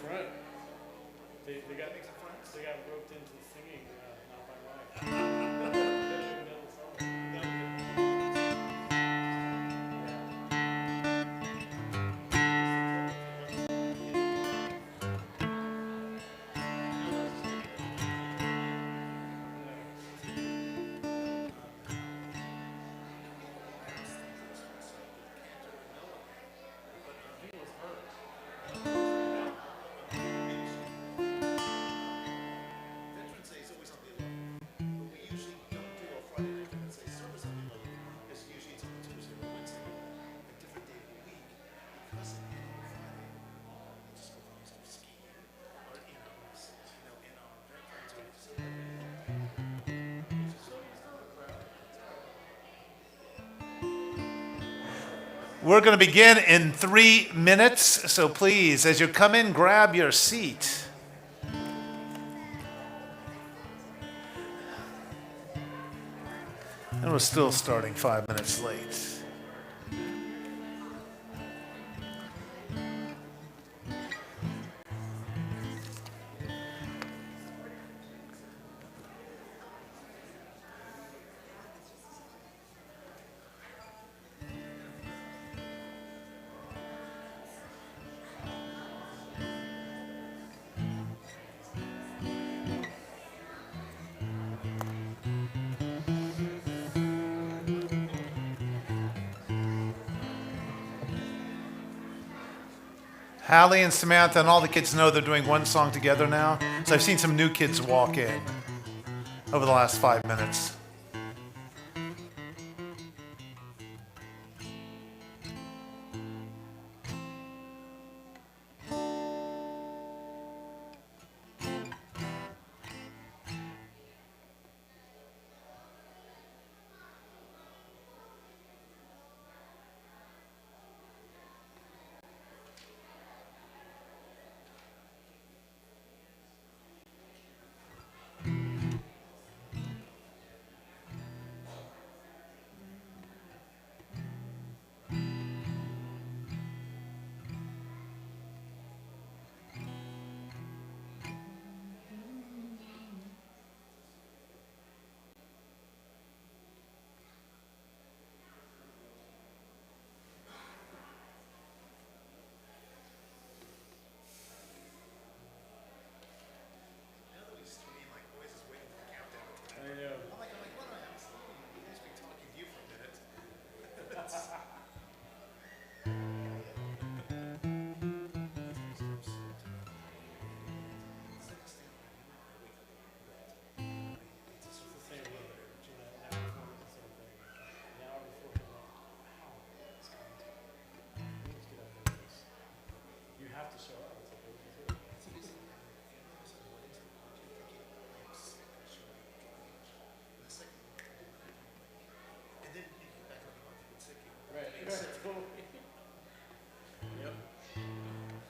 front. They got roped into singing, not by mic. We're going to begin in 3 minutes, so please, as you come in, grab your seat. And we're still starting 5 minutes late. Hallie and Samantha and all the kids know they're doing one song together now. So I've seen some new kids walk in over the last 5 minutes.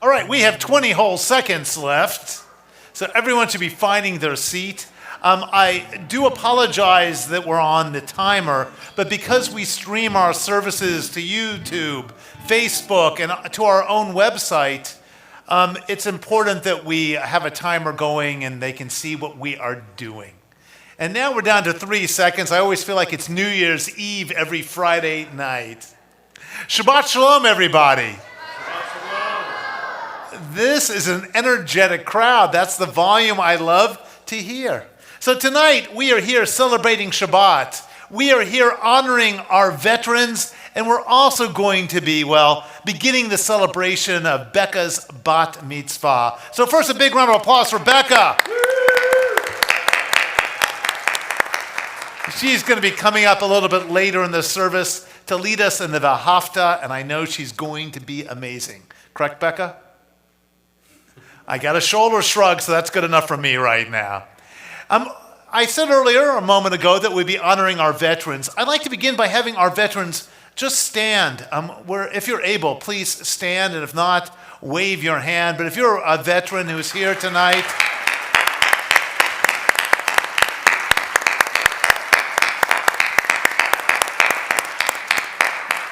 All right, we have 20 whole seconds left, so everyone should be finding their seat. I do apologize that we're on the timer, but because we stream our services to YouTube, Facebook, and to our own website, it's important that we have a timer going and they can see what we are doing. And now we're down to 3 seconds. I always feel like it's New Year's Eve every Friday night. Shabbat Shalom, everybody. This is an energetic crowd. That's the volume I love to hear. So tonight, we are here celebrating Shabbat. We are here honoring our veterans, and we're also going to be, beginning the celebration of Becca's Bat Mitzvah. So first, a big round of applause for Becca. She's going to be coming up a little bit later in the service to lead us in the V'ahavta, and I know she's going to be amazing. Correct, Becca? I got a shoulder shrug, so that's good enough for me right now. I said earlier, a moment ago, that we'd be honoring our veterans. I'd like to begin by having our veterans just stand. If you're able, please stand, and if not, wave your hand. But if you're a veteran who's here tonight,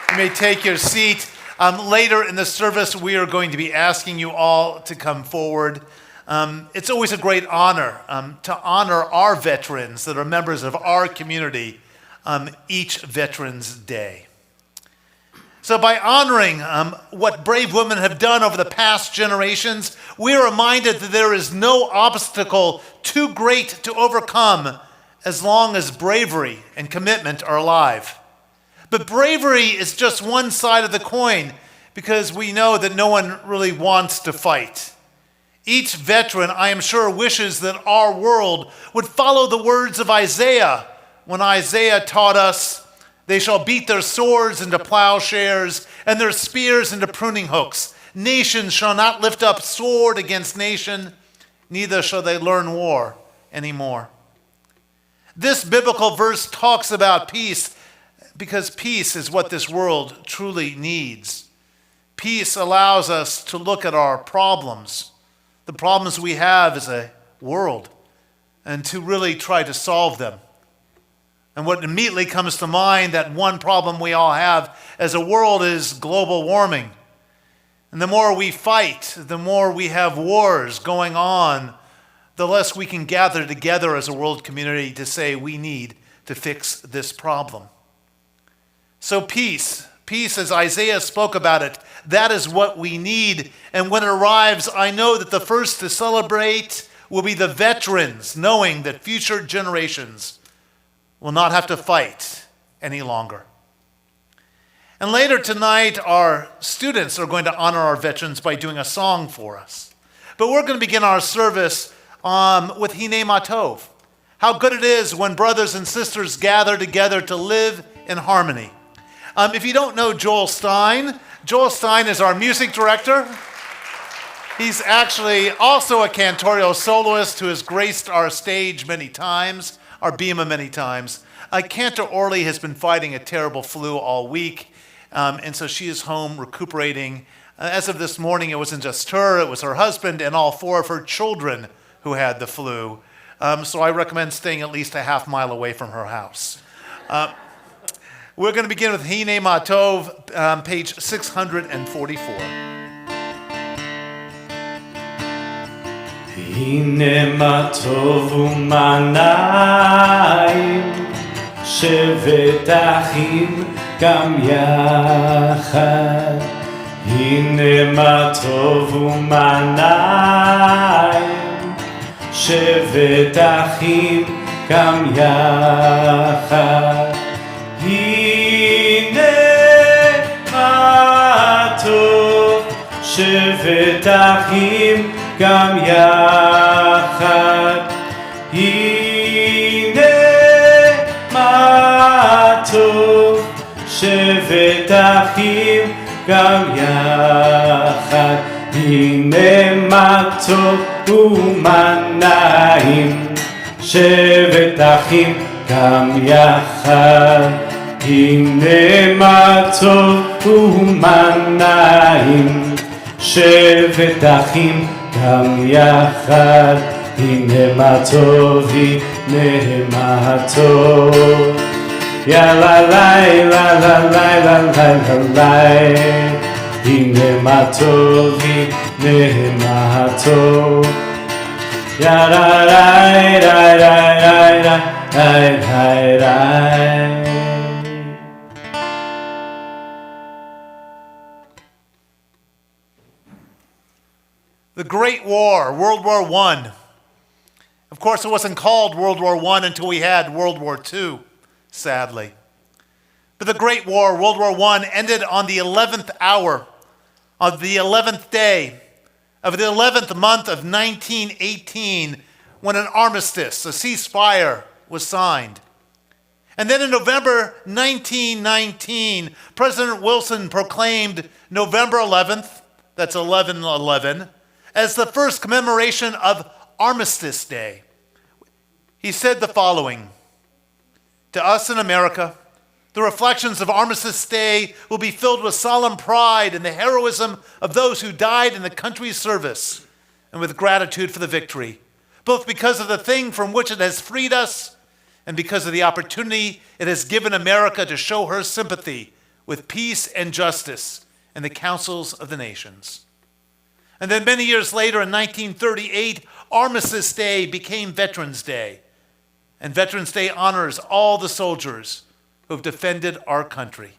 you may take your seat. Later in the service, we are going to be asking you all to come forward. It's always a great honor to honor our veterans that are members of our community each Veterans Day. So by honoring what brave women have done over the past generations, we are reminded that there is no obstacle too great to overcome as long as bravery and commitment are alive. But bravery is just one side of the coin because we know that no one really wants to fight. Each veteran, I am sure, wishes that our world would follow the words of Isaiah when Isaiah taught us, "They shall beat their swords into plowshares and their spears into pruning hooks. Nations shall not lift up sword against nation, neither shall they learn war anymore." This biblical verse talks about peace because peace is what this world truly needs. Peace allows us to look at our problems, the problems we have as a world, and to really try to solve them. And what immediately comes to mind, that one problem we all have as a world, is global warming. And the more we fight, the more we have wars going on, the less we can gather together as a world community to say we need to fix this problem. So peace, as Isaiah spoke about it, that is what we need. And when it arrives, I know that the first to celebrate will be the veterans, knowing that future generations will not have to fight any longer. And later tonight, our students are going to honor our veterans by doing a song for us. But we're going to begin our service with Hine Matov. How good it is when brothers and sisters gather together to live in harmony. If you don't know Joel Stein is our music director. He's actually also a Cantorial soloist who has graced our stage many times, our bima many times. Cantorial has been fighting a terrible flu all week, and so she is home recuperating. As of this morning, it wasn't just her, it was her husband and all 4 of her children who had the flu. So I recommend staying at least a half mile away from her house. We're going to begin with Hine Matov, page 644. הנה מה טוב ומה נעים, שבת אחים גם יחד. הנה מה טוב ומה נעים, שבת אחים גם יחד. הנה מה טוב, שבת אחים גם יחד. הנה מה טוב, שבת אחים גם יחד. הנה מה טוב ומה נעים, שבת אחים גם יחד. הנה מה טוב ומה נעים, שבת אחים גם יחד. הנה מה טוב, הנה מה טוב. יאללה לילה לילה לילה לילה. הנה מה טוב, הנה מה טוב. יאללה לילה לילה לילה לילה. The Great War, World War I. Of course, it wasn't called World War I until we had World War II, sadly. But the Great War, World War I, ended on the 11th hour of the 11th day of the 11th month of 1918, when an armistice, a ceasefire, was signed. And then in November 1919, President Wilson proclaimed November 11th, that's 11/11, as the first commemoration of Armistice Day. He said the following: "To us in America, the reflections of Armistice Day will be filled with solemn pride in the heroism of those who died in the country's service, and with gratitude for the victory, both because of the thing from which it has freed us and because of the opportunity it has given America to show her sympathy with peace and justice and the councils of the nations. And then many years later, in 1938, Armistice Day became Veterans Day. And Veterans Day honors all the soldiers who have defended our country.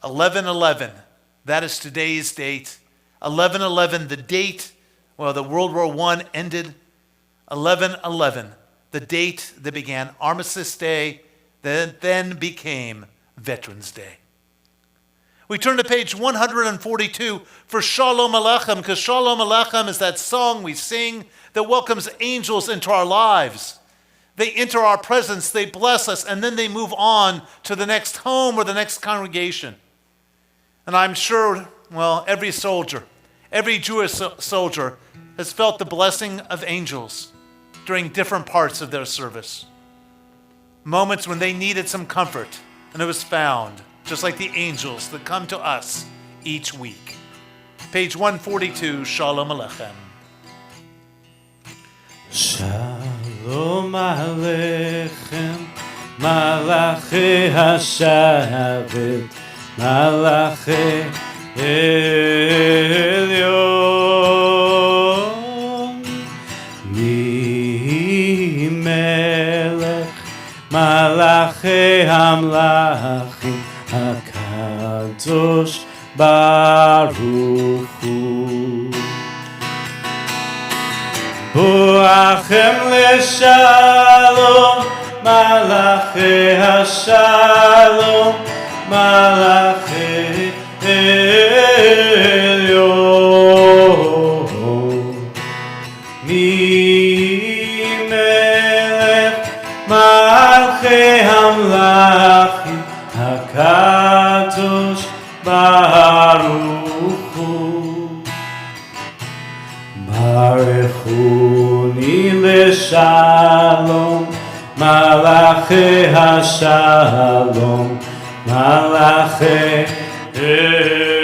11/11, that is today's date. 11/11, the date, the World War I ended. 11/11, the date that began Armistice Day, that then became Veterans Day. We turn to page 142 for Shalom Aleichem, because Shalom Aleichem is that song we sing that welcomes angels into our lives. They enter our presence, they bless us, and then they move on to the next home or the next congregation. And I'm sure, every soldier, every Jewish soldier has felt the blessing of angels during different parts of their service. Moments when they needed some comfort, and it was found, just like the angels that come to us each week. Page 142, Shalom Aleichem. Shalom Aleichem, Malachi HaShabbat, Malachi Elyon, Mi Melech, Malachi Hamlachim, HaKadosh Baruch Hu. Boachem leshalom, Malachi HaShalom, Malachi Elyon. Mi melech Malachi Hamlachim, HaKadosh Baruch Hu. Barechuni leshalom, Malachi HaShalom, Malachi Elyon.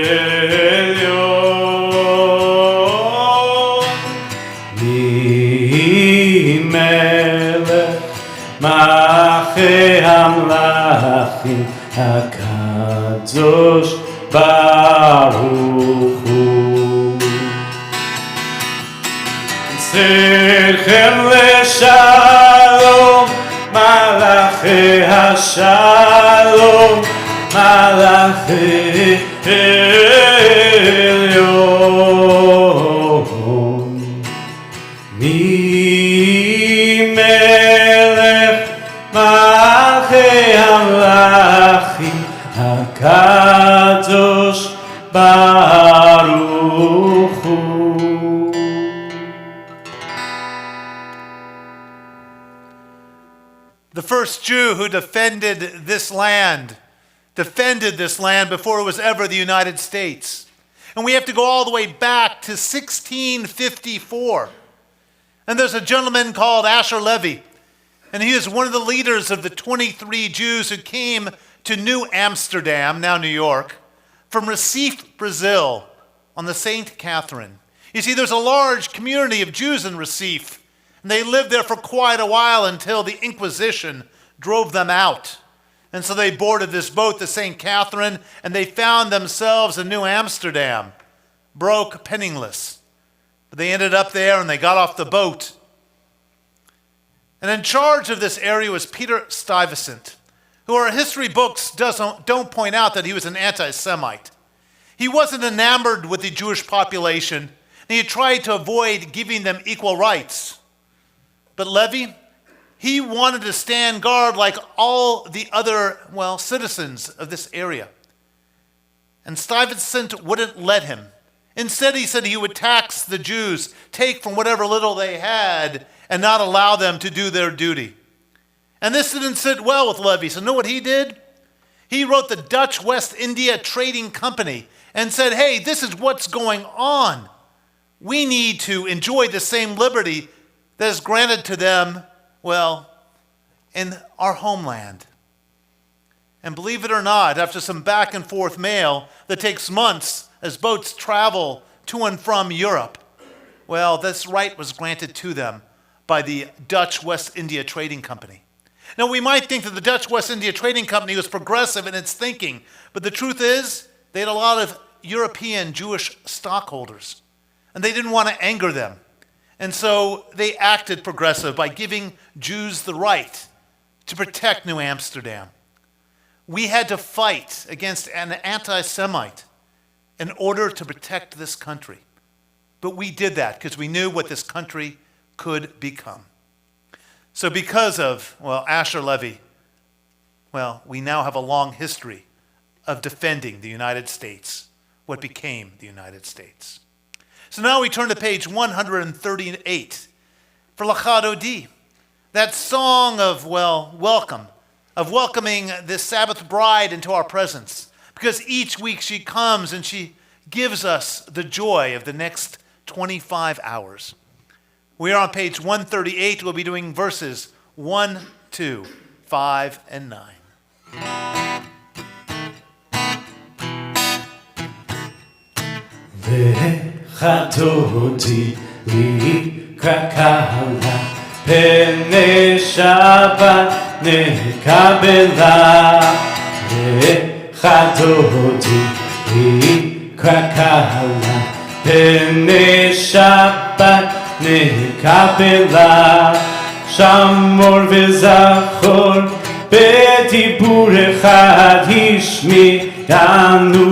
Mi melech Malachi Hamlachim, HaKadosh Baruch Hu. Zechem leshalom, Malachi HaShalom, Malachi Elyon. Mi melech Malachi Hamlachim, HaKadosh Baruch Hu. The first Jew who defended this land before it was ever the United States. And we have to go all the way back to 1654. And there's a gentleman called Asher Levy, and he is one of the leaders of the 23 Jews who came to New Amsterdam, now New York, from Recife, Brazil, on the St. Catherine. You see, there's a large community of Jews in Recife, and they lived there for quite a while until the Inquisition drove them out. And so they boarded this boat, the St. Catherine, and they found themselves in New Amsterdam, broke, penniless. But they ended up there and they got off the boat. And in charge of this area was Peter Stuyvesant, who our history books don't point out that he was an anti-Semite. He wasn't enamored with the Jewish population, and he tried to avoid giving them equal rights. But Levy, he wanted to stand guard like all the other, citizens of this area. And Stuyvesant wouldn't let him. Instead, he said he would tax the Jews, take from whatever little they had, and not allow them to do their duty. And this didn't sit well with Levy. So know what he did? He wrote the Dutch West India Trading Company and said, hey, this is what's going on. We need to enjoy the same liberty that is granted to them, in our homeland. And believe it or not, after some back and forth mail that takes months as boats travel to and from Europe, this right was granted to them by the Dutch West India Trading Company. Now, we might think that the Dutch West India Trading Company was progressive in its thinking, but the truth is, They had a lot of European Jewish stockholders, and they didn't want to anger them. And so they acted progressive by giving Jews the right to protect New Amsterdam. We had to fight against an anti-Semite in order to protect this country. But we did that because we knew what this country could become. So because of, Asher Levy, we now have a long history of defending the United States, what became the United States. So now we turn to page 138 for Lachad Odi, that song of, welcome, of welcoming this Sabbath bride into our presence, because each week she comes and she gives us the joy of the next 25 hours. We are on page 138. We'll be doing verses 1, 2, 5, and 9. וחדותי לקהלה פני שבת נקבלה וחדותי לקהלה פני שבת נקבלה שמור וזכור בדיבור אחד השמיענו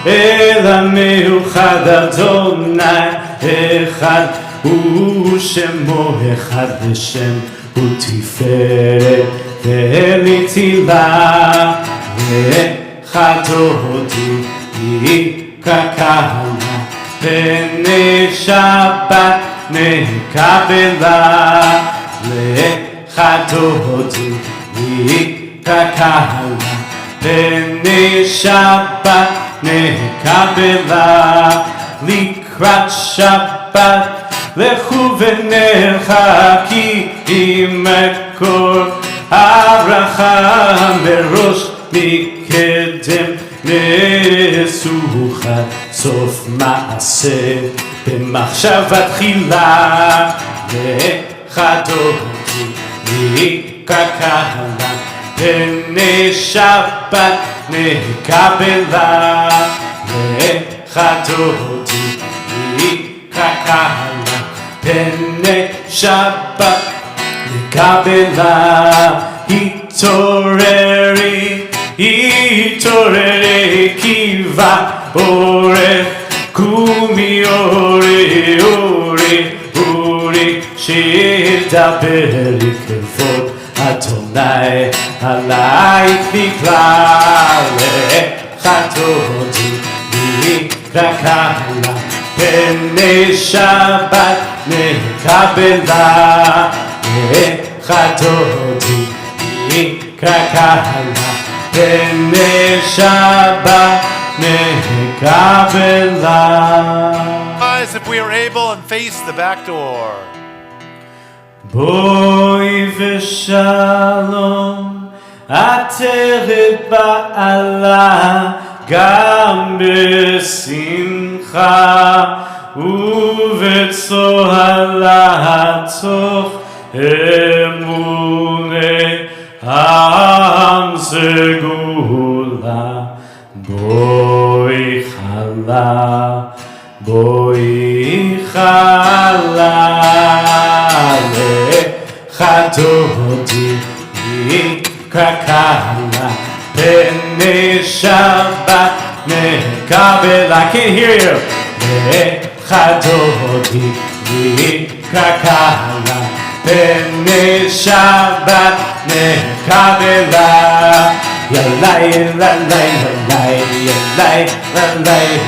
אל המאוחד אדוני אחד ושמו אחד לשם ותפארת ולצילה וחדותי כקהלה פני שבת נקבלה וחדותי כקהלה פני שבת נקבלה לקראת שבת לכו ונרחקים מקור הברכה מראש מקדם נסוכה סוף מעשה במחשבה תחילה וחדותי כקהלה פני שבת נקבלה וחדותי כקהלה פני שבת נקבלה התעוררי התעוררי קיבה עורף קומי אורי אורי אורי שידבר כבוד אדוני עלייך נקרא לחדותי כקהלה פני שבת נקבלה לחדותי כקהלה פני שבת נקבלה. Guys, if we are able, and face the back door. בואי ושלום עטרת בעלה גם בשמחה ובצוהלה תוך אמוני עם סגולה בואי חלה בואי חלה לחדותי כקהלה פני שבת נקבלה. I can't hear you. לחדותי כקהלה פני שבת נקבלה ילאי ילאי ילאי ילאי ילאי ילאי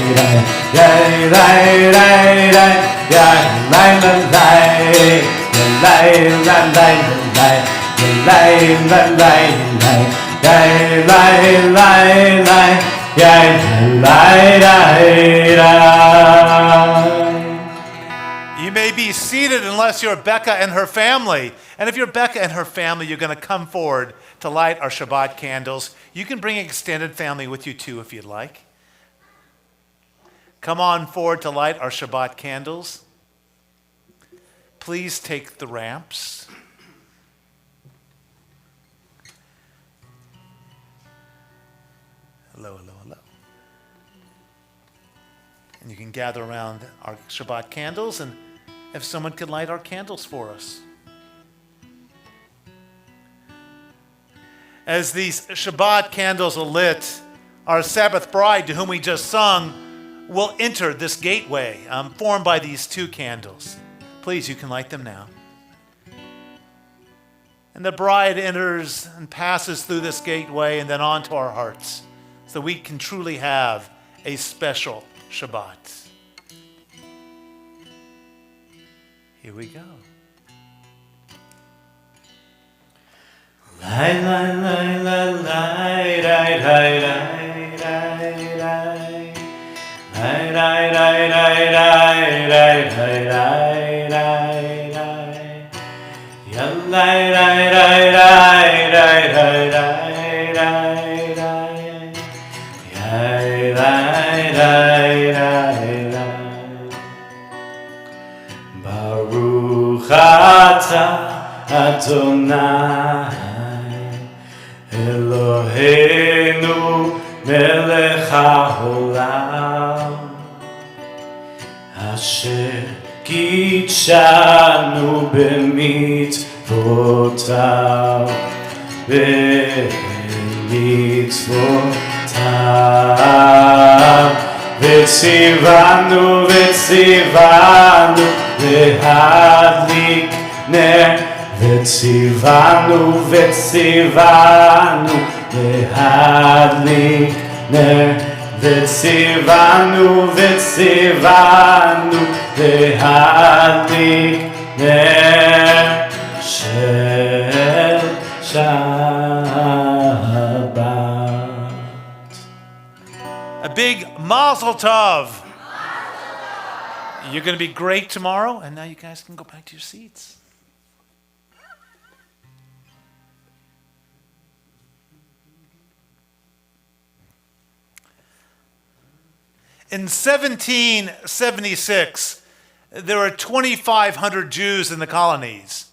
You may be seated unless you're Becca and her family. And if you're Becca and her family, you're going to come forward to light our Shabbat candles. You can bring extended family with you too if you'd like. Come on forward to light our Shabbat candles. Please take the ramps. Hello, hello, hello. And you can gather around our Shabbat candles, and if someone could light our candles for us. As these Shabbat candles are lit, our Sabbath bride, to whom we just sung, will enter this gateway formed by these two candles. Please, you can light them now. And the bride enters and passes through this gateway and then onto our hearts, so we can truly have a special Shabbat. Here we go. Lai lai lai lai lai lai lai lai lai lai lai lai lai lai lai lai lai lai lai ya lai lai lai lai lai lai lai lai lai ya lai lai lai lai Baruch atah Adonai Eloheinu melech haolam Asher kitshanu b'mitzvotav v'tzivanu להדליק נר וציוונו להדליק נר וציוונו להדליק נר של שבת. A big mazel tov. You're going to be great tomorrow, and now you guys can go back to your seats. In 1776, there were 2,500 Jews in the colonies.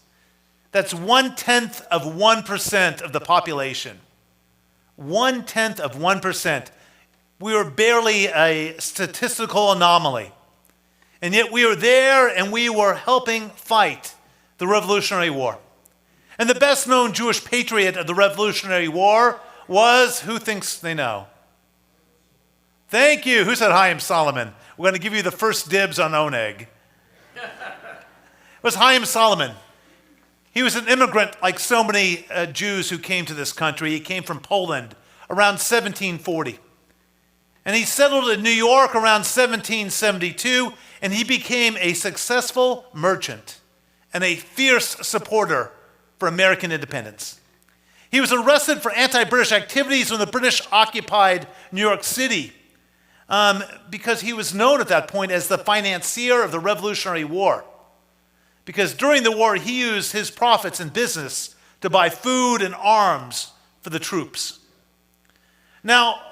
That's 1/10 of 1% of the population. 1/10 of 1%. We were barely a statistical anomaly. And yet we were there and we were helping fight the Revolutionary War. And the best known Jewish patriot of the Revolutionary War was, who thinks they know? Thank you. Who said Chaim Solomon? We're going to give you the first dibs on Oneg. It was Chaim Solomon. He was an immigrant like so many Jews who came to this country. He came from Poland around 1740. And he settled in New York around 1772, and he became a successful merchant and a fierce supporter for American independence. He was arrested for anti-British activities when the British occupied New York City because he was known at that point as the financier of the Revolutionary War. Because during the war, he used his profits in business to buy food and arms for the troops. Now,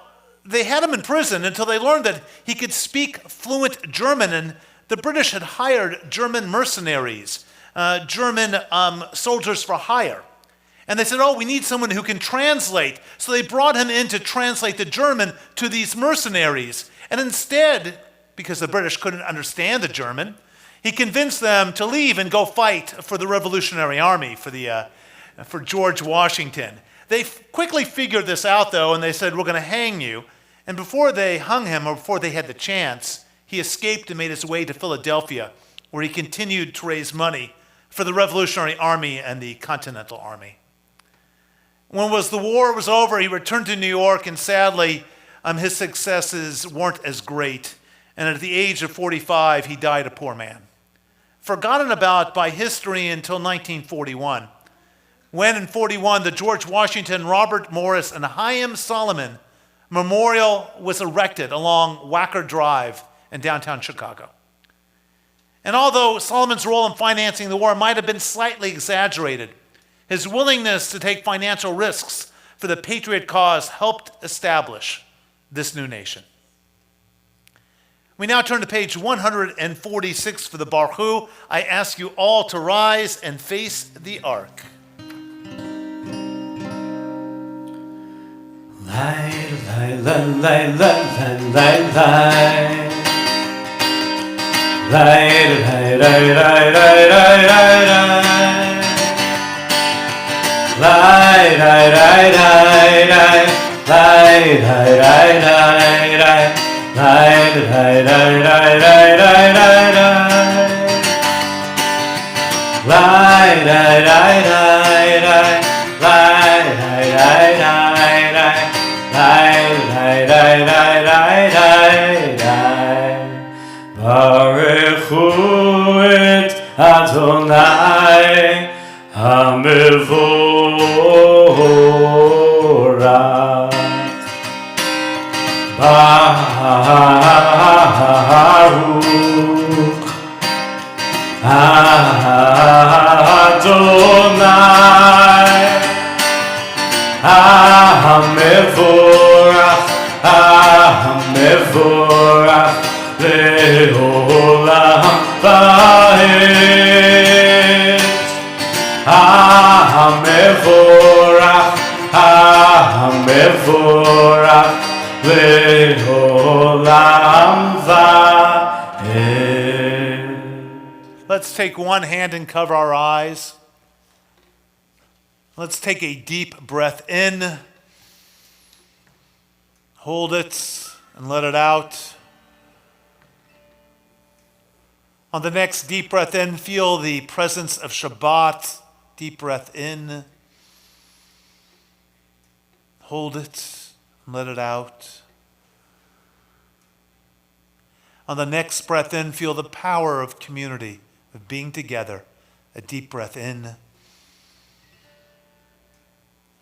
they had him in prison until they learned that he could speak fluent German, and the British had hired German mercenaries, German soldiers for hire. And they said, oh, we need someone who can translate. So they brought him in to translate the German to these mercenaries. And instead, because the British couldn't understand the German, he convinced them to leave and go fight for the Revolutionary Army, for George Washington. They quickly figured this out, though, and they said, we're going to hang you. And before they hung him, or before they had the chance, he escaped and made his way to Philadelphia, where he continued to raise money for the Revolutionary Army and the Continental Army. When the war was over, he returned to New York, and sadly, his successes weren't as great. And at the age of 45, he died a poor man, forgotten about by history until 1941, when in 41, the George Washington, Robert Morris, and Chaim Solomon Memorial was erected along Wacker Drive in downtown Chicago. And although Solomon's role in financing the war might have been slightly exaggerated, his willingness to take financial risks for the patriot cause helped establish this new nation. We now turn to page 146 for the Baruch. I ask you all to rise and face the ark. Lai, lai, lai, lai, lai, lai, lai. Baruchu et Adonai HaMevorach Baruch Adonai HaMevorach HaMevorach Le'olam va'ed HaMevorach HaMevorach Le'olam va'ed. Let's take one hand and cover our eyes. Let's take a deep breath in. Hold it and let it out. On the next deep breath in, feel the presence of Shabbat. Deep breath in. Hold it and let it out. On the next breath in, feel the power of community, of being together. A deep breath in.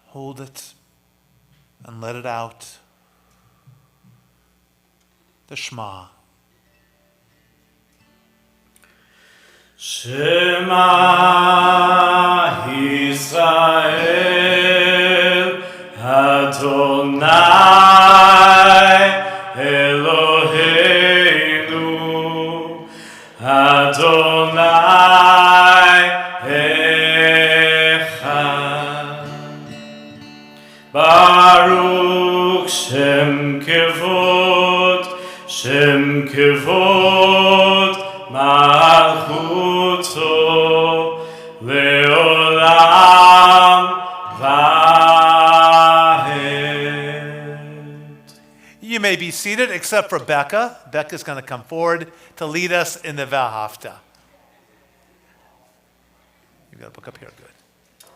Hold it and let it out. The Shema. Shema Yisrael Adonai Eloheinu Adonai Echad Baruch Shem Kevod Malchuto Leolam Vahed. You may be seated, except for Becca. Becca's going to come forward to lead us in the Vahafta. You've got a book up here, good. You're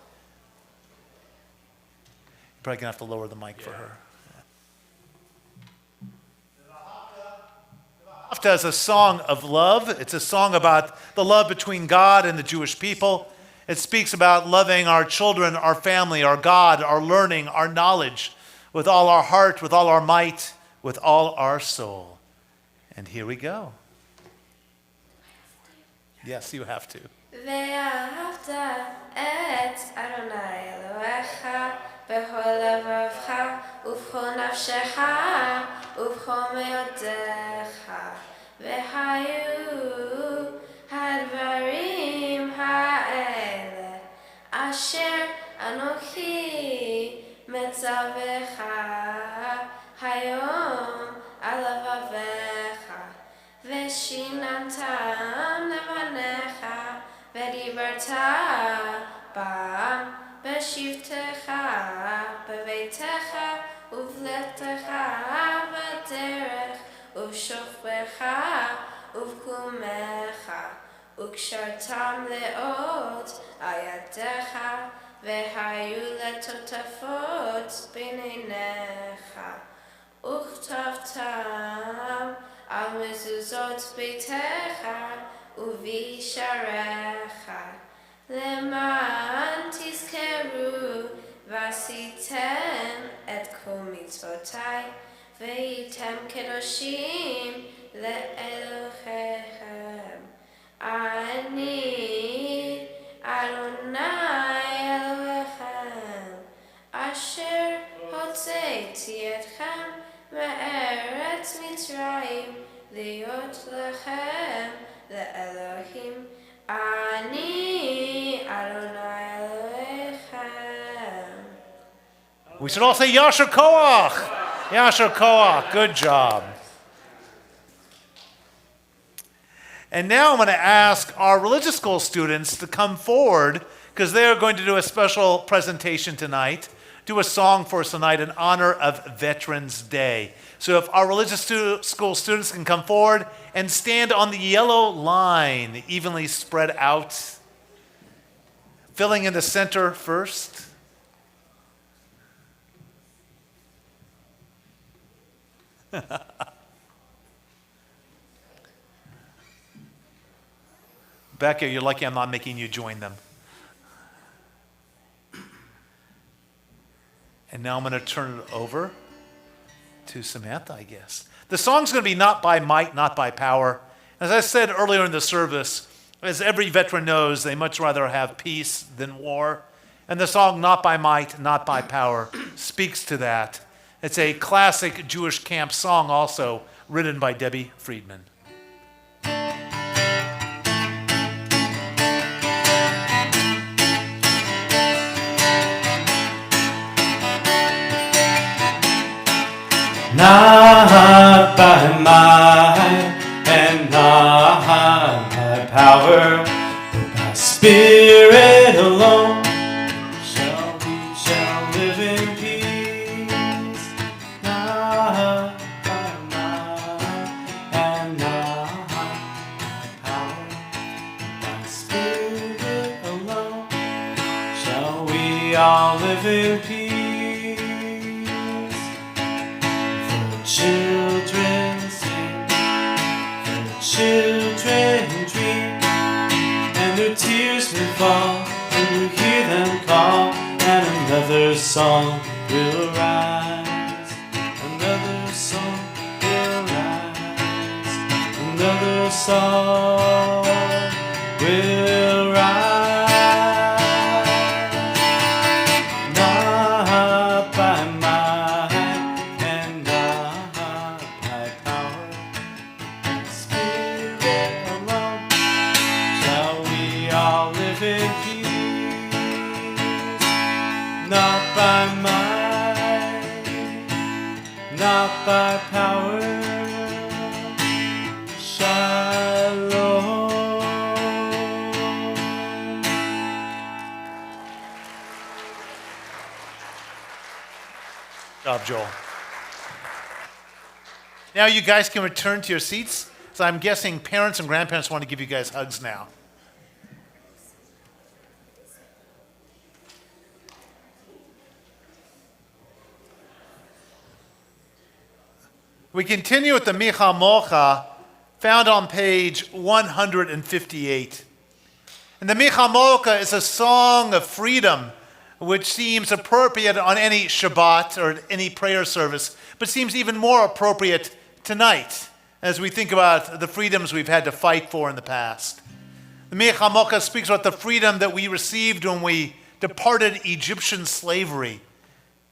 probably going to have to lower the mic for her. Vahafta is a song of love. It's a song about the love between God and the Jewish people. It speaks about loving our children, our family, our God, our learning, our knowledge, with all our heart, with all our might, with all our soul. And here we go. Yes, you have to. ואהבת את אדוני אלוהיך בכל לבבך ובכל נפשך ובכל מאודך והיו הדברים האלה אשר אנוכי מצווך היום על לבביך ושיננתם לבניך ודיברת בם בשבתך בביתך ובלכתך בדרך ובשוכבך ובקומך וקשרתם לאות על ידיך והיו לטוטפות בין עיניך וכתבתם על מזוזות ביתך ובשעריך למען תזכרו ועשיתם את כל מצוותיי והייתם קדושים לאלוהיכם. אני אדוני אלוהיכם אשר הוצאתי אתכם מארץ מצרים להיות לכם לאלוהים. אני אדוני אלוהיכם. We should all say Yasher Koach. Yasher Koach. Good job. And now I'm going to ask our religious school students to come forward because they are going to do a special presentation tonight, do a song for us tonight in honor of Veterans Day. So if our religious school students can come forward and stand on the yellow line, evenly spread out, filling in the center first. Becca, you're lucky I'm not making you join them. And now I'm going to turn it over to Samantha, I guess. The song's going to be Not by Might, Not by Power. As I said earlier in the service, as every veteran knows, they much rather have peace than war. And the song Not by Might, Not by Power speaks to that. It's a classic Jewish camp song also, written by Debbie Friedman. Not by might and not by power, but by Spirit alone shall live in peace. Not by might and not by power, but by Spirit alone shall we all live in peace. Children sing, the children dream, and their tears will fall when you hear them call, and another song will rise, another song will rise, another song will rise. Not by might and not by power, Spirit alone shall we all live in peace. Not by might, not by power. Shalom. Good job, Joel. Now you guys can return to your seats. So I'm guessing parents and grandparents want to give you guys hugs now. We continue with the Micha Mocha, found on page 158. And the Micha Mocha is a song of freedom, which seems appropriate on any Shabbat or any prayer service, but seems even more appropriate tonight as we think about the freedoms we've had to fight for in the past. The Micha Mocha speaks about the freedom that we received when we departed Egyptian slavery.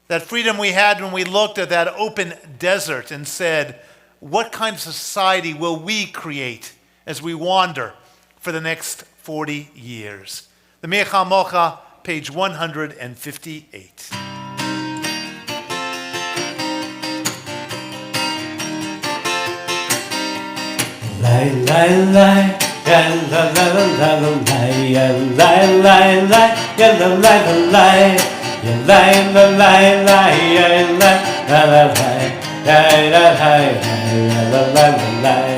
That freedom we had when we looked at that open desert and said, what kind of society will we create as we wander for the next 40 years? The Micha Mocha, page 158. Lai lai lai, ya la la la la la lai, ya lai lai lai, ya la la la lai, ya lai la lai lai, ya la la la lai, ya la lai, ya la la la lai.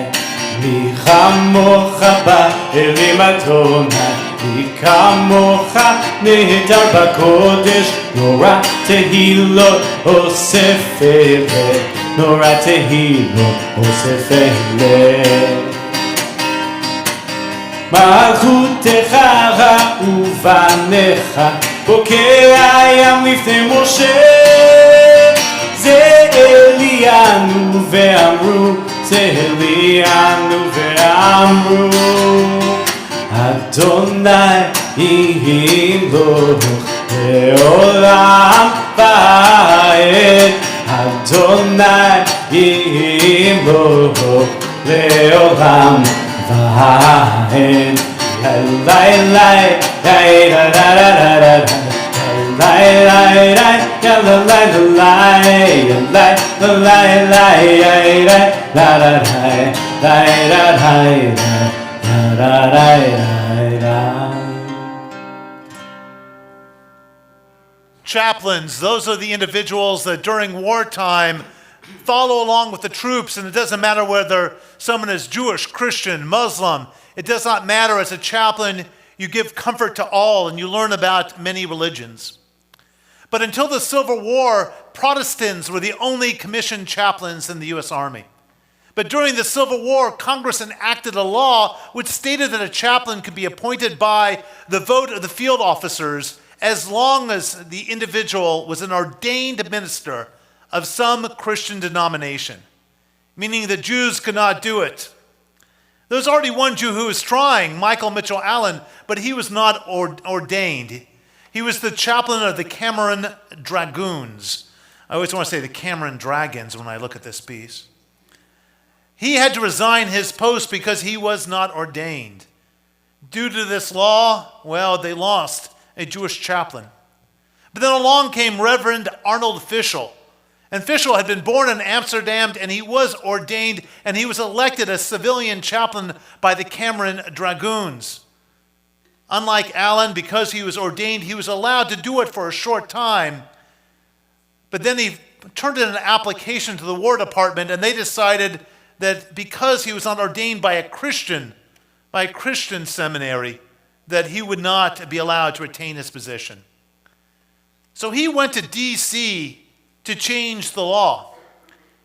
Mi chamocha ba'elim Adonai, mi kamocha nehedar b'kodesh, nora tehilot osefele. Nora tehilot osefele. Malchutecha uvanecha, בוקר הים לפני משה, זה אלינו ואמרו, זה אלינו ואמרו, אדוני ימלוך לעולם ועד, אדוני ימלוך לעולם ועד. Lai lai lai la la la la la lai lai lai la la la la lai la la lai lai la la lai lai la lai Chaplains, those are the individuals that during wartime follow along with the troops, and it doesn't matter whether someone is Jewish, Christian, Muslim. It does not matter. As a chaplain, you give comfort to all, and you learn about many religions. But until the Civil War, Protestants were the only commissioned chaplains in the U.S. Army. But during the Civil War, Congress enacted a law which stated that a chaplain could be appointed by the vote of the field officers as long as the individual was an ordained minister of some Christian denomination, meaning that Jews could not do it. There's already one Jew who was trying, Michael Mitchell Allen, but he was not ordained. He was the chaplain of the Cameron Dragoons. I always want to say the Cameron Dragons when I look at this piece. He had to resign his post because he was not ordained. Due to this law, well, they lost a Jewish chaplain. But then along came Reverend Arnold Fischel. And Fischel had been born in Amsterdam, and he was ordained, and he was elected as civilian chaplain by the Cameron Dragoons. Unlike Allen, because he was ordained, he was allowed to do it for a short time. But then he turned in an application to the War Department, and they decided that because he was not ordained by a Christian seminary, that he would not be allowed to retain his position. So he went to D.C. to change the law.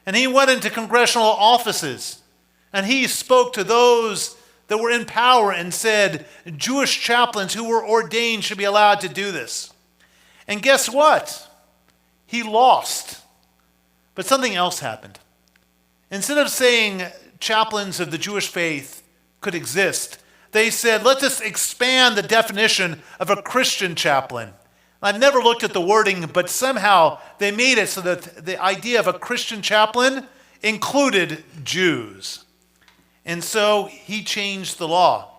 And he went into congressional offices, and he spoke to those that were in power and said Jewish chaplains who were ordained should be allowed to do this. And guess what? He lost. But something else happened. Instead of saying chaplains of the Jewish faith could exist, they said, let's just expand the definition of a Christian chaplain. I've never looked at the wording, but somehow they made it so that the idea of a Christian chaplain included Jews. And so he changed the law.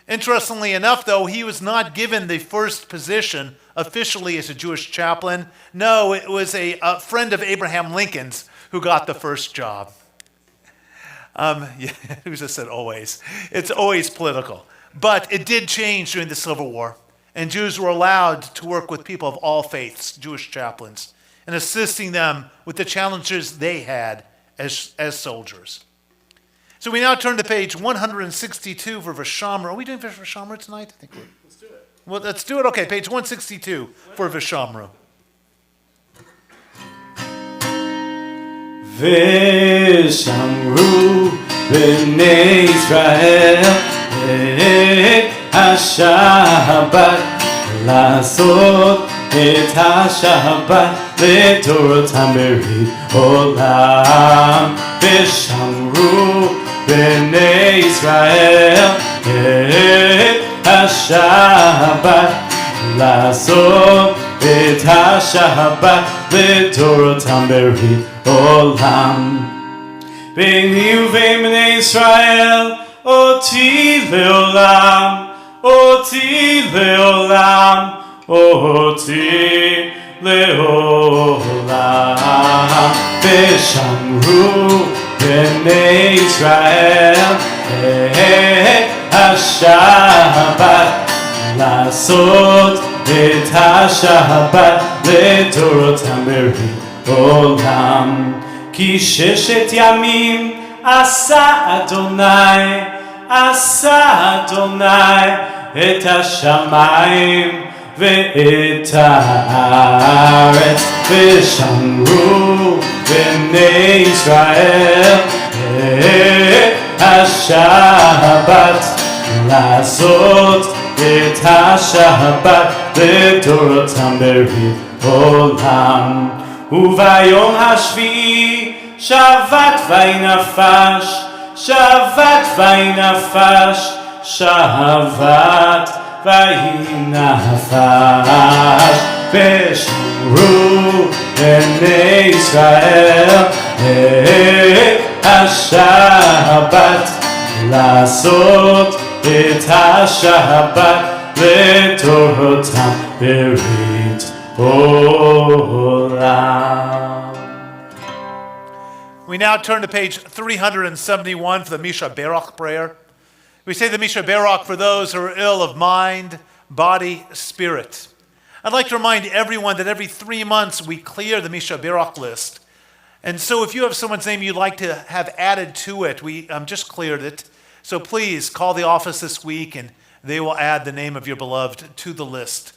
Interestingly enough, though, he was not given the first position officially as a Jewish chaplain. No, it was a friend of Abraham Lincoln's who got the first job. Who just said always? It's always political. But it did change during the Civil War. And Jews were allowed to work with people of all faiths, Jewish chaplains, and assisting them with the challenges they had as soldiers. So we now turn to page 162 for Vishamra. Are we doing Vishamra tonight? I think we're. Let's do it. Well, let's do it. Okay, page 162 for Vishamra. Vishamru b'nei Israel et HaShabbat לעשות את השבת לדורותם ברית עולם ושמרו בני ישראל את השבת לעשות את השבת לדורותם ברית עולם ביני ובין בני ישראל אותי לעולם אותי לעולם, אותי לעולם. ושמרו בני ישראל את השבת, לעשות את השבת לדורותם ברית עולם. כי 6 ימים עשה אדוני, עשה אדוני את השמיים ואת הארץ ושמרו בני ישראל את השבת לעשות את השבת לדורותם ברית עולם וביום השביעי שבת וינפש שבת וינפש שבת וינפש ושמרו בני ישראל את השבת לעשות את השבת לדורותם ברית עולם. We now turn to page 371 for the Misha Berach prayer. We say the Misha Barak for those who are ill of mind, body, spirit. I'd like to remind everyone that every 3 months we clear the Misha Barak list. And so if you have someone's name you'd like to have added to it, we just cleared it. So please call the office this week and they will add the name of your beloved to the list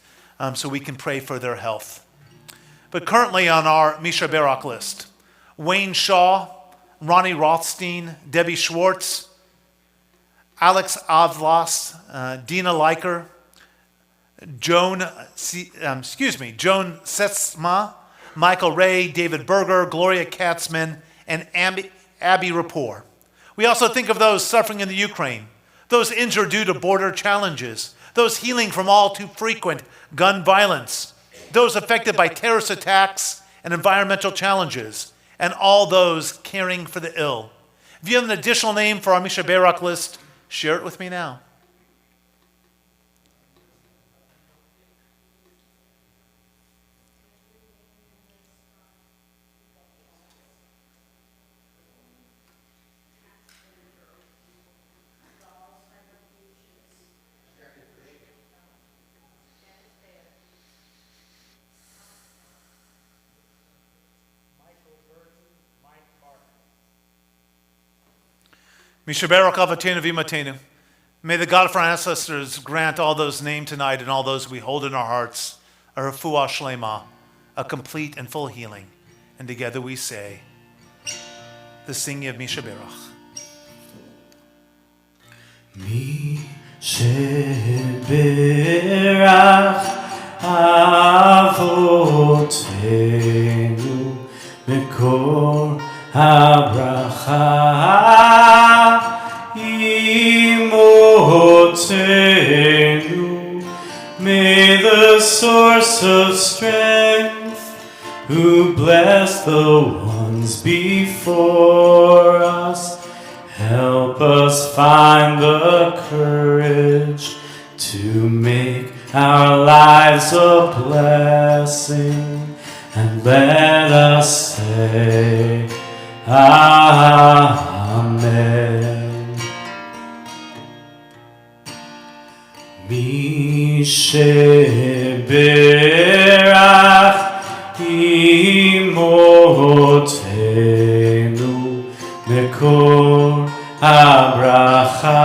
so we can pray for their health. But currently on our Misha Barak list, Wayne Shaw, Ronnie Rothstein, Debbie Schwartz, Alex Avlas, Dina Leiker, Joan Setsma, Michael Ray, David Berger, Gloria Katzman, and Abby Rapport. We also think of those suffering in the Ukraine, those injured due to border challenges, those healing from all too frequent gun violence, those affected by terrorist attacks and environmental challenges, and all those caring for the ill. If you have an additional name for our Misha Barak list, share it with me now. Misha Barak Avatenu Vimatenu. May the God of our ancestors grant all those named tonight and all those we hold in our hearts a refuah shlema, a complete and full healing. And together we say the singing of Misha Barak. Misha Barak Avotenu Mekor HaBracha Imotenu. May the source of strength, who bless the ones before us, help us find the courage to make our lives a blessing, and let us say Amen. Misha Barak Imotenu Mekor HaBracha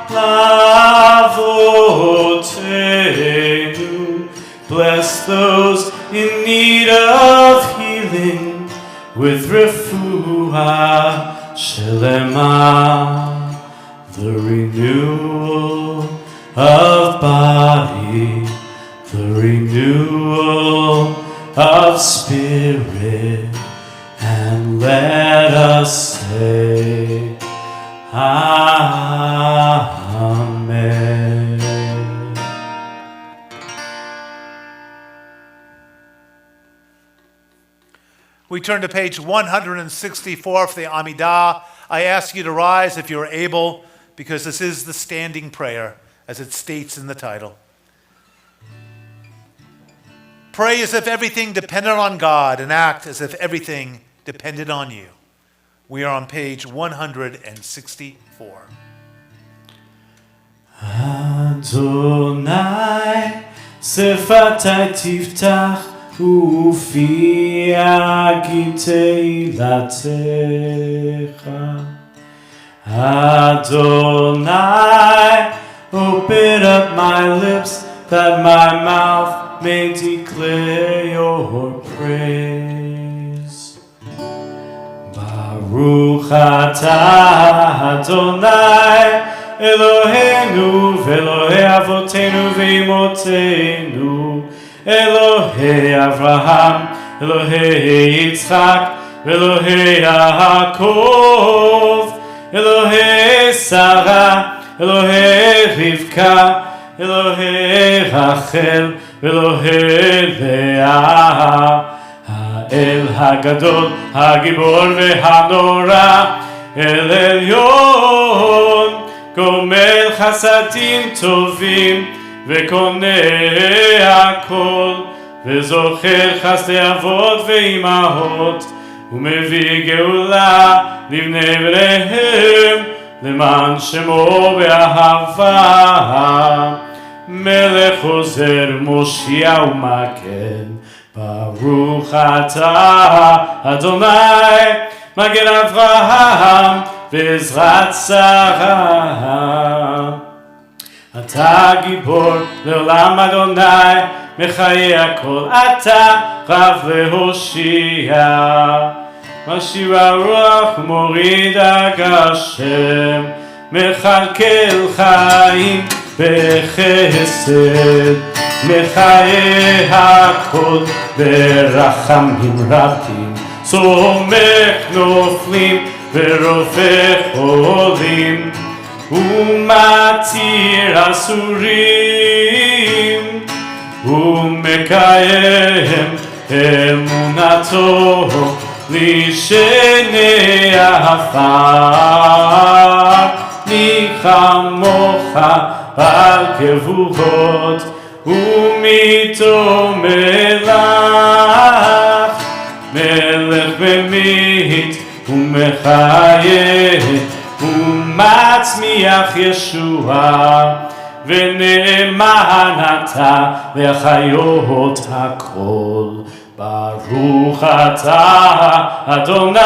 Lavotenu. Bless those in need of healing with refuah shlema, the renewal of body, the renewal of spirit, and let us say Amen. We turn to page 164 for the Amidah. I ask you to rise if you are able, because this is the standing prayer, as it states in the title. Pray as if everything depended on God, and act as if everything depended on you. We are on page 164. Adonai, sefatai tiftach, ufi agitei latecha. Adonai, open up my lips that my mouth may declare your praise. Baruch atah Adonai, Eloheinu ve'Elohei avotenu ve'imotenu, Elohei Avraham, Elohei Yitzchak, Elohei Yaakov, Elohei Sarah, Elohei Rivka, Elohei Rachel, Elohei Leah, האל הגדול, הגיבור והנורא, אל עליון, גומל חסדים טובים, וקונה הכל, וזוכר חסדי אבות ואימהות, ומביא גאולה לבני בניהם למען שמו באהבה, מלך עוזר מושיע ומגן, ברוך אתה אדוני, מגן אברהם ועזרת שרה. אתה גיבור לעולם אדוני, מחיי הכל אתה רב להושיע. משאיר הרוח מוריד הגשם, מכלכל חיים בחסד, מחיי הכל ברחמים רבים, צומח נופלים ורופא חולים, ומתיר אסורים, ומקיים אמונתו לשני עפר. ניחמוך על גבורות, ומיתו מלך, מלך ממית ומחיה, ומצמיח ישועה, ונאמן אתה להחיות הכל. ברוך אתה אדוני,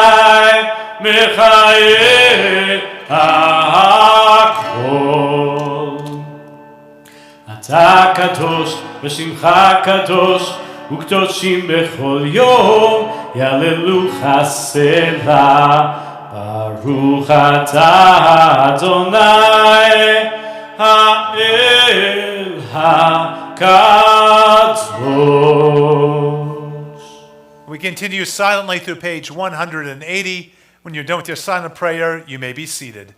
מחיה הכל. אתה קדוש ושמך קדוש, וקדושים בכל יום יהללוך סלה. ברוך אתה אדוני האל הקדוש. We continue silently through page 180. When you're done with your silent prayer, you may be seated.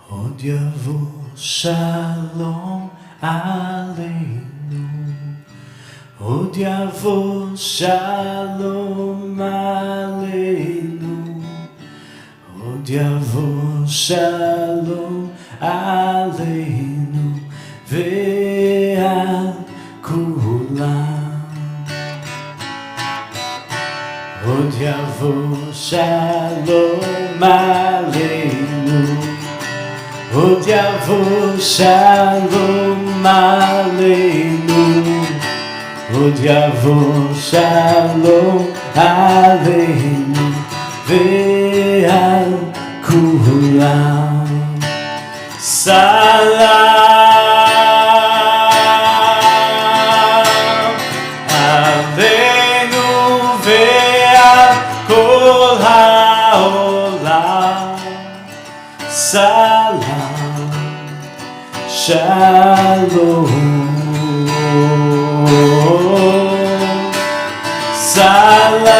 עוד יבוא שלום עלינו, עוד יבוא שלום עלינו, עוד יבוא שלום עלינו ועל כולם. עוד יבוא שלום עלינו, עוד יבוא שלום עלינו, עוד יבוא שלום עלינו ועל כולם. סלאם עלינו ועל כל העולם. סלאם שלום, סלאם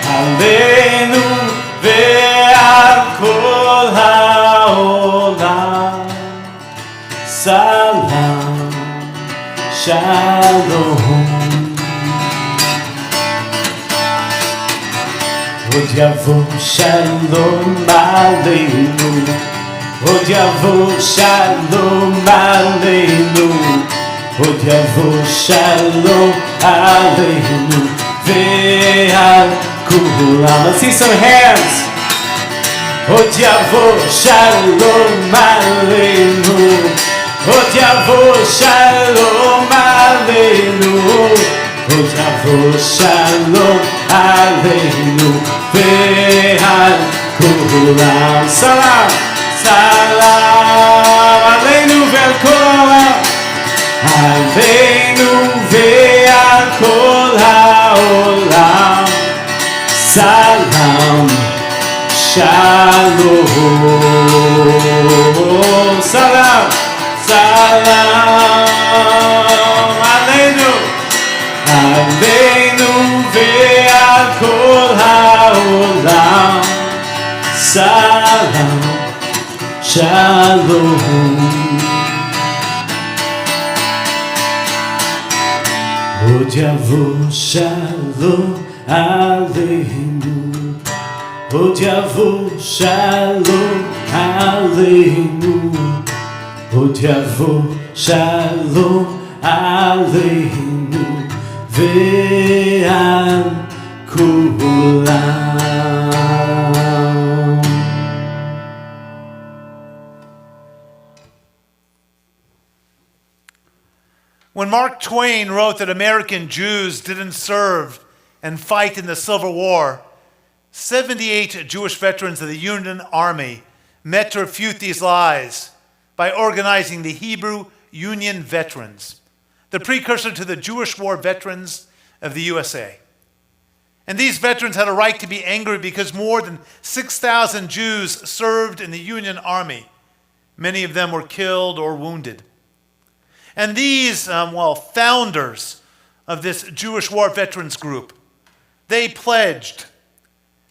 עלינו ועל כל העולם. סלאם שלום. עוד יבוא שלום עלינו, עוד יבוא שלום עלינו, עוד יבוא שלום עלינו ועל כולם. Let's see some hands. עוד יבוא שלום עלינו, עוד יבוא שלום עלינו, עוד יבוא שלום עלינו ועל כולם. סלם, סלם עלינו ועל כל העולם, עלינו ועל כל העולם. סלם, שלום, סלם, סלם עלינו, עלינו ועל כל העולם. סלם, שלום. עוד יבוא שלום עלינו, עוד יבוא שלום עלינו, עוד יבוא שלום עלינו ועל כולם. When Mark Twain wrote that American Jews didn't serve and fight in the Civil War, 78 Jewish veterans of the Union Army met to refute these lies by organizing the Hebrew Union Veterans, the precursor to the Jewish War Veterans of the USA. And these veterans had a right to be angry because more than 6,000 Jews served in the Union Army. Many of them were killed or wounded. And these, founders of this Jewish War Veterans group, they pledged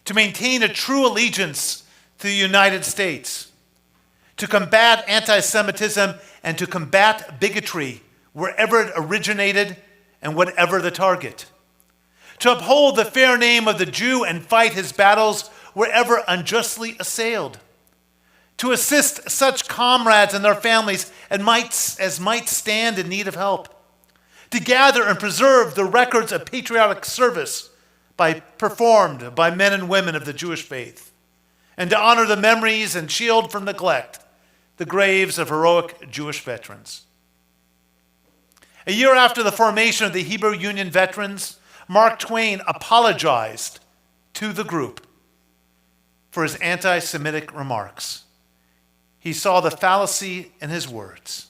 to maintain a true allegiance to the United States, to combat anti-Semitism and to combat bigotry wherever it originated and whatever the target, to uphold the fair name of the Jew and fight his battles wherever unjustly assailed, to assist such comrades and their families as might stand in need of help, to gather and preserve the records of patriotic service performed by men and women of the Jewish faith, and to honor the memories and shield from neglect the graves of heroic Jewish veterans. A year after the formation of the Hebrew Union Veterans, Mark Twain apologized to the group for his anti-Semitic remarks. He saw the fallacy in his words.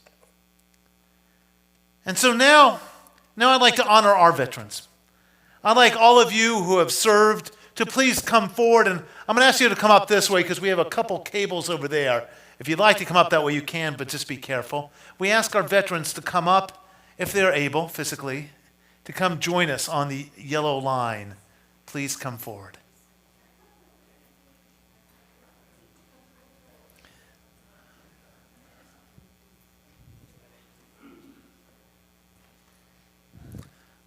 And so now I'd like to honor our veterans. I'd like all of you who have served to please come forward, and I'm going to ask you to come up this way because we have a couple cables over there. If you'd like to come up that way, you can, but just be careful. We ask our veterans to come up, if they're able physically, to come join us on the yellow line. Please come forward.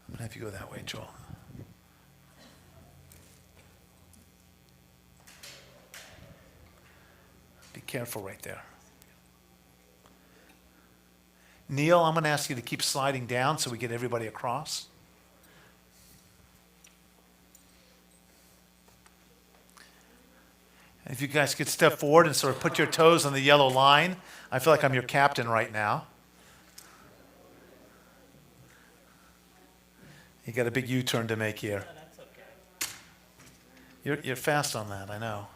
I'm going to have you go that way, Joel. Be careful right there. Neil, I'm going to ask you to keep sliding down so we get everybody across. If you guys could step forward and sort of put your toes on the yellow line. I feel like I'm your captain right now. You got a big U-turn to make here. You're fast on that, I know.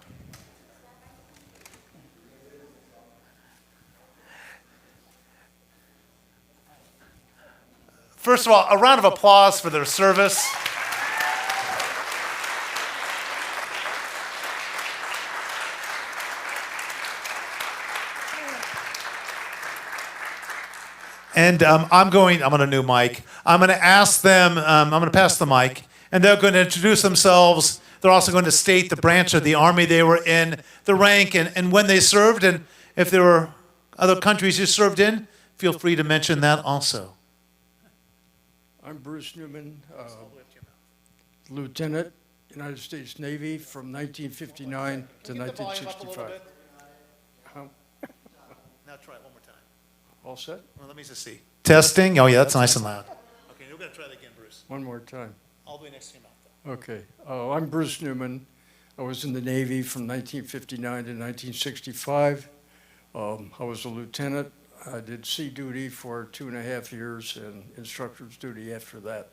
First of all, a round of applause for their service. And I'm on a new mic. I'm going to ask them, I'm going to pass the mic, and they're going to introduce themselves. They're also going to state the branch of the army they were in, the rank, and when they served, and if there were other countries you served in, feel free to mention that also. I'm Bruce Newman, Lieutenant, United States Navy from 1959 to 1965. Now try it one more time. All set? Well, let me just see. Testing. Oh, yeah, that's nice and loud. Okay, we're going to try that again, Bruce. One more time. All the way next to your mouth, though. Okay. I'm Bruce Newman. I was in the Navy from 1959 to 1965. I was a lieutenant. I did sea duty for 2.5 years and instructor's duty after that.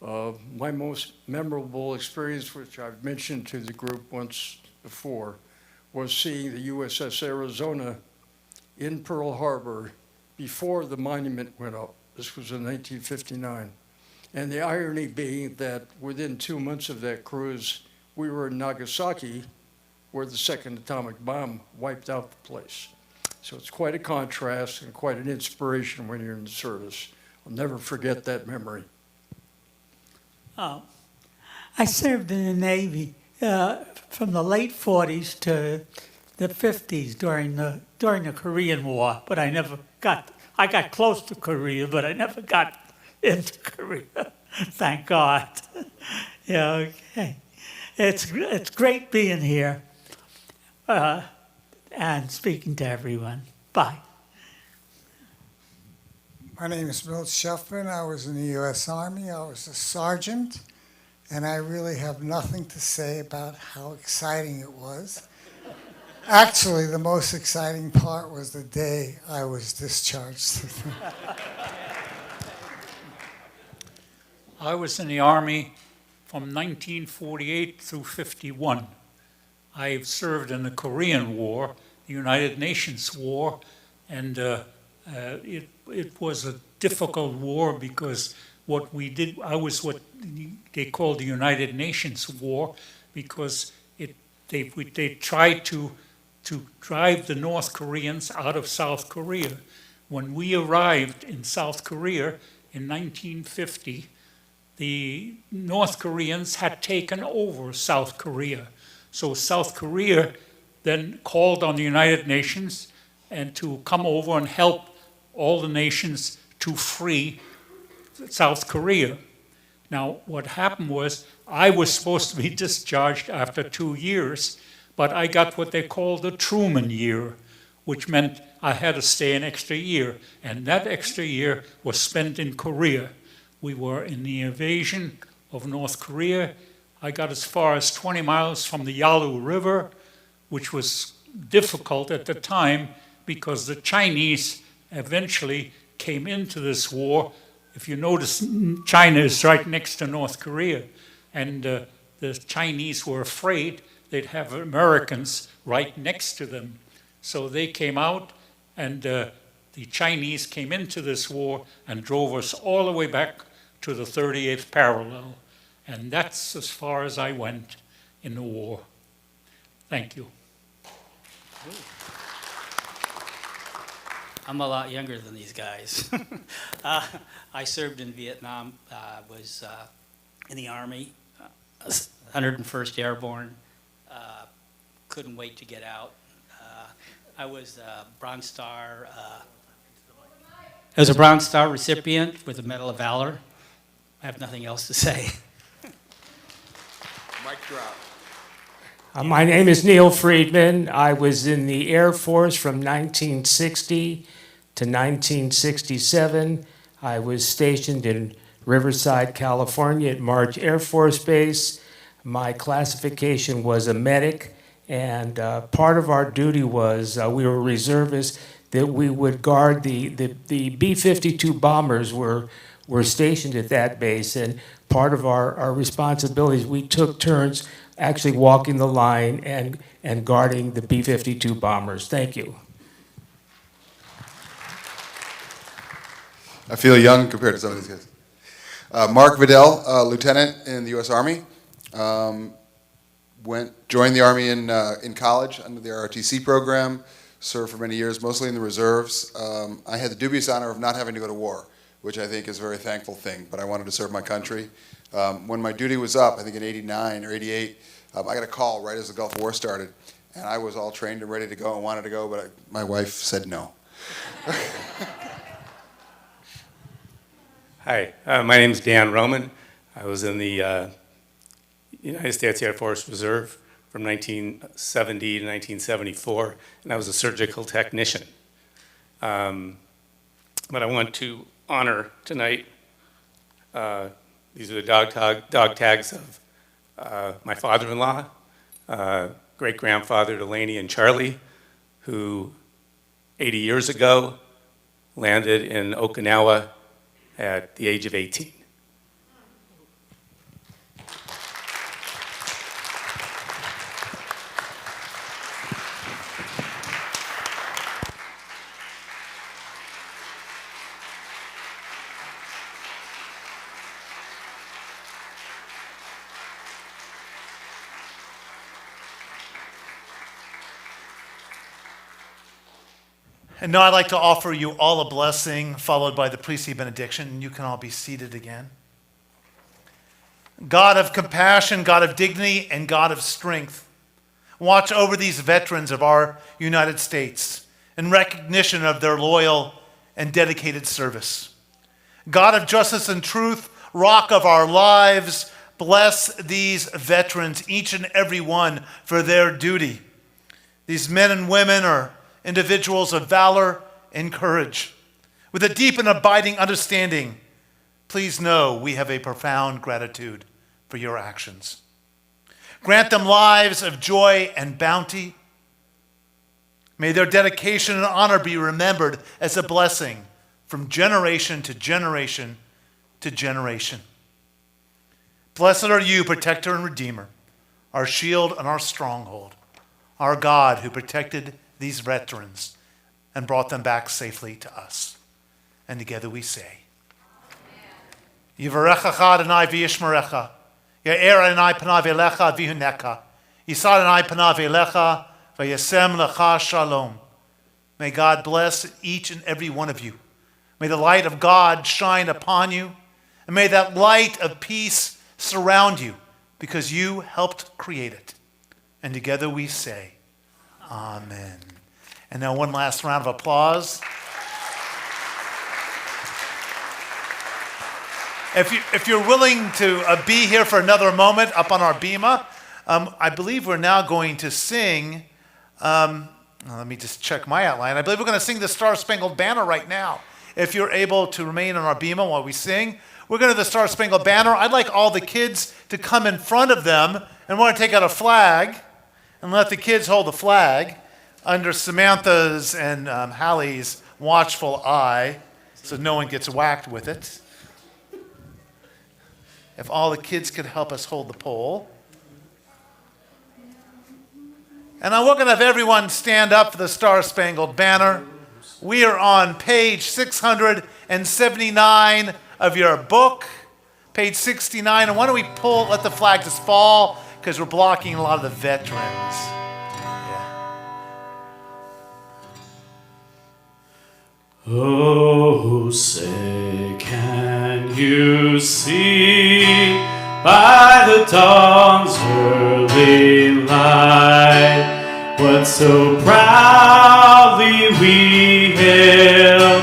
My most memorable experience, which I've mentioned to the group once before, was seeing the USS Arizona in Pearl Harbor before the monument went up. This was in 1959. And the irony being that within 2 months of that cruise, we were in Nagasaki, where the second atomic bomb wiped out the place. So it's quite a contrast and quite an inspiration when you're in the service. I'll never forget that memory. I served in the Navy from the late 40s to the 50s during the Korean War, but I got close to Korea, but I never got into Korea. Thank God. Yeah, okay. It's great being here and speaking to everyone. Bye. My name is Milt Shuffman. I was in the U.S. Army. I was a sergeant, and I really have nothing to say about how exciting it was. Actually, the most exciting part was the day I was discharged. I was in the Army from 1948 through 51. I served in the Korean War, the United Nations War, and it was a difficult war because what we did, I was what they called the United Nations War, because they tried to drive the North Koreans out of South Korea. When we arrived in South Korea in 1950, the North Koreans had taken over South Korea. So South Korea then called on the United Nations and to come over and help all the nations to free South Korea. Now, what happened was I was supposed to be discharged after 2 years, but I got what they call the Truman year, which meant I had to stay an extra year, and that extra year was spent in Korea. We were in the invasion of North Korea. I got as far as 20 miles from the Yalu River, which was difficult at the time because the Chinese eventually came into this war. If you notice, China is right next to North Korea, and the Chinese were afraid they'd have Americans right next to them. So they came out, and the Chinese came into this war and drove us all the way back to the 38th parallel. And that's as far as I went in the war. Thank you. I'm a lot younger than these guys. I served in Vietnam, was in the Army, 101st Airborne. Couldn't wait to get out. I was a Bronze Star. I was a Bronze Star recipient with the Medal of Valor. I have nothing else to say. Mic drop. My name is Neil Friedman. I was in the Air Force from 1960 to 1967. I was stationed in Riverside, California at March Air Force Base. My classification was a medic, and part of our duty was we were reservists, that we would guard the B-52 bombers were stationed at that base, and part of our responsibilities, we took turns actually walking the line and guarding the B-52 bombers. Thank you. I feel young compared to some of these guys. Mark Vidal, lieutenant in the U.S. Army. Joined the Army in college under the ROTC program. Served for many years, mostly in the reserves. I had the dubious honor of not having to go to war, which I think is a very thankful thing, but I wanted to serve my country. When my duty was up, I think in 89 or 88, I got a call right as the Gulf War started, and I was all trained and ready to go and wanted to go, but my wife said no. Hi, my name is Dan Roman. I was in the United States Air Force Reserve from 1970 to 1974, and I was a surgical technician. But I want to honor tonight, these are the dog tags of my father-in-law, great-grandfather to Laney and Charlie, who 80 years ago landed in Okinawa at the age of 18. And now I'd like to offer you all a blessing, followed by the priestly benediction, and you can all be seated again. God of compassion, God of dignity, and God of strength, watch over these veterans of our United States in recognition of their loyal and dedicated service. God of justice and truth, rock of our lives, bless these veterans, each and every one, for their duty. These men and women are individuals of valor and courage. With a deep and abiding understanding, please know we have a profound gratitude for your actions. Grant them lives of joy and bounty. May their dedication and honor be remembered as a blessing from generation to generation to generation. Blessed are you, protector and redeemer, our shield and our stronghold, our God who protected these veterans and brought them back safely to us. And together we say, Yivarechacha Adonai v'yishmerecha, Ya'er Adonai panav elecha v'yuneka, Yisad Adonai panav elecha v'yasem lecha shalom. May God bless each and every one of you. May the light of God shine upon you, and may that light of peace surround you, because you helped create it. And together we say, Amen. And now one last round of applause. If you're willing to be here for another moment up on our bima, I believe we're now going to sing, let me just check my outline. I believe we're going to sing the Star-Spangled Banner right now. If you're able to remain on our bima while we sing, we're going to the Star-Spangled Banner. I'd like all the kids to come in front of them, and we're going to take out a flag and let the kids hold the flag under Samantha's and Hallie's watchful eye, so no one gets whacked with it. If all the kids could help us hold the pole. And I'm going to have everyone stand up for the Star-Spangled Banner. We are on page 679 of your book, page 69. And why don't we let the flag just fall, because we're blocking a lot of the veterans. Oh, say, can you see by the dawn's early light what so proudly we hailed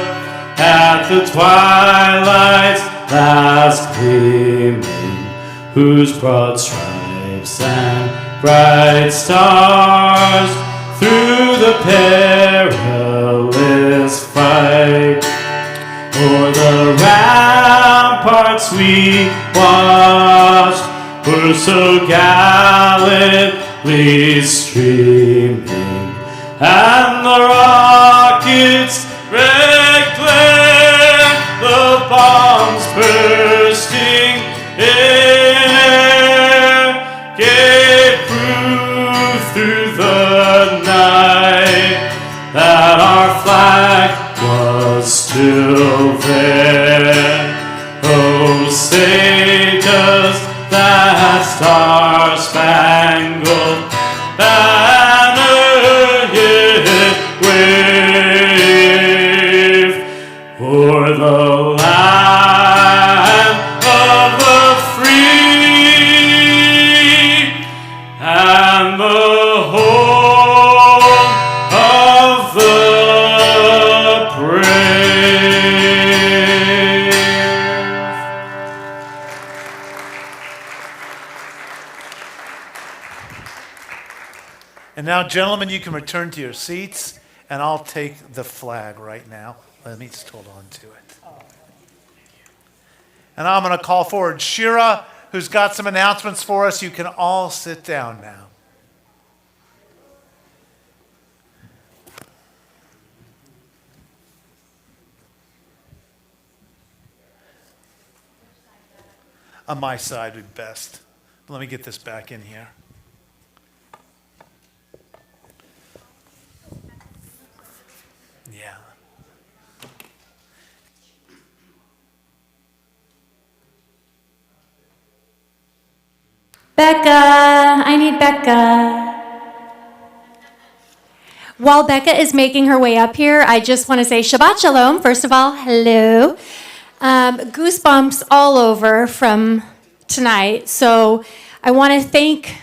at the twilight's last gleaming, whose broad stripes and bright stars through the perilous fight o'er the ramparts we watched were so gallantly streaming, and the rockets' red glare, the bombs bursting in air, gave proof through the night that our flag was still there. Oh, say does that star-spangled banner yet wave o'er the land of the free and the home of the brave. And now, gentlemen, you can return to your seats, and I'll take the flag right now. Let me just hold on to it. And I'm going to call forward Shira, who's got some announcements for us. You can all sit down now. on my side would be best. Let me get this back in here. Yeah. Becca, I need Becca. While Becca is making her way up here, I just want to say Shabbat Shalom. First of all, hello. Goosebumps all over from tonight. So I want to thank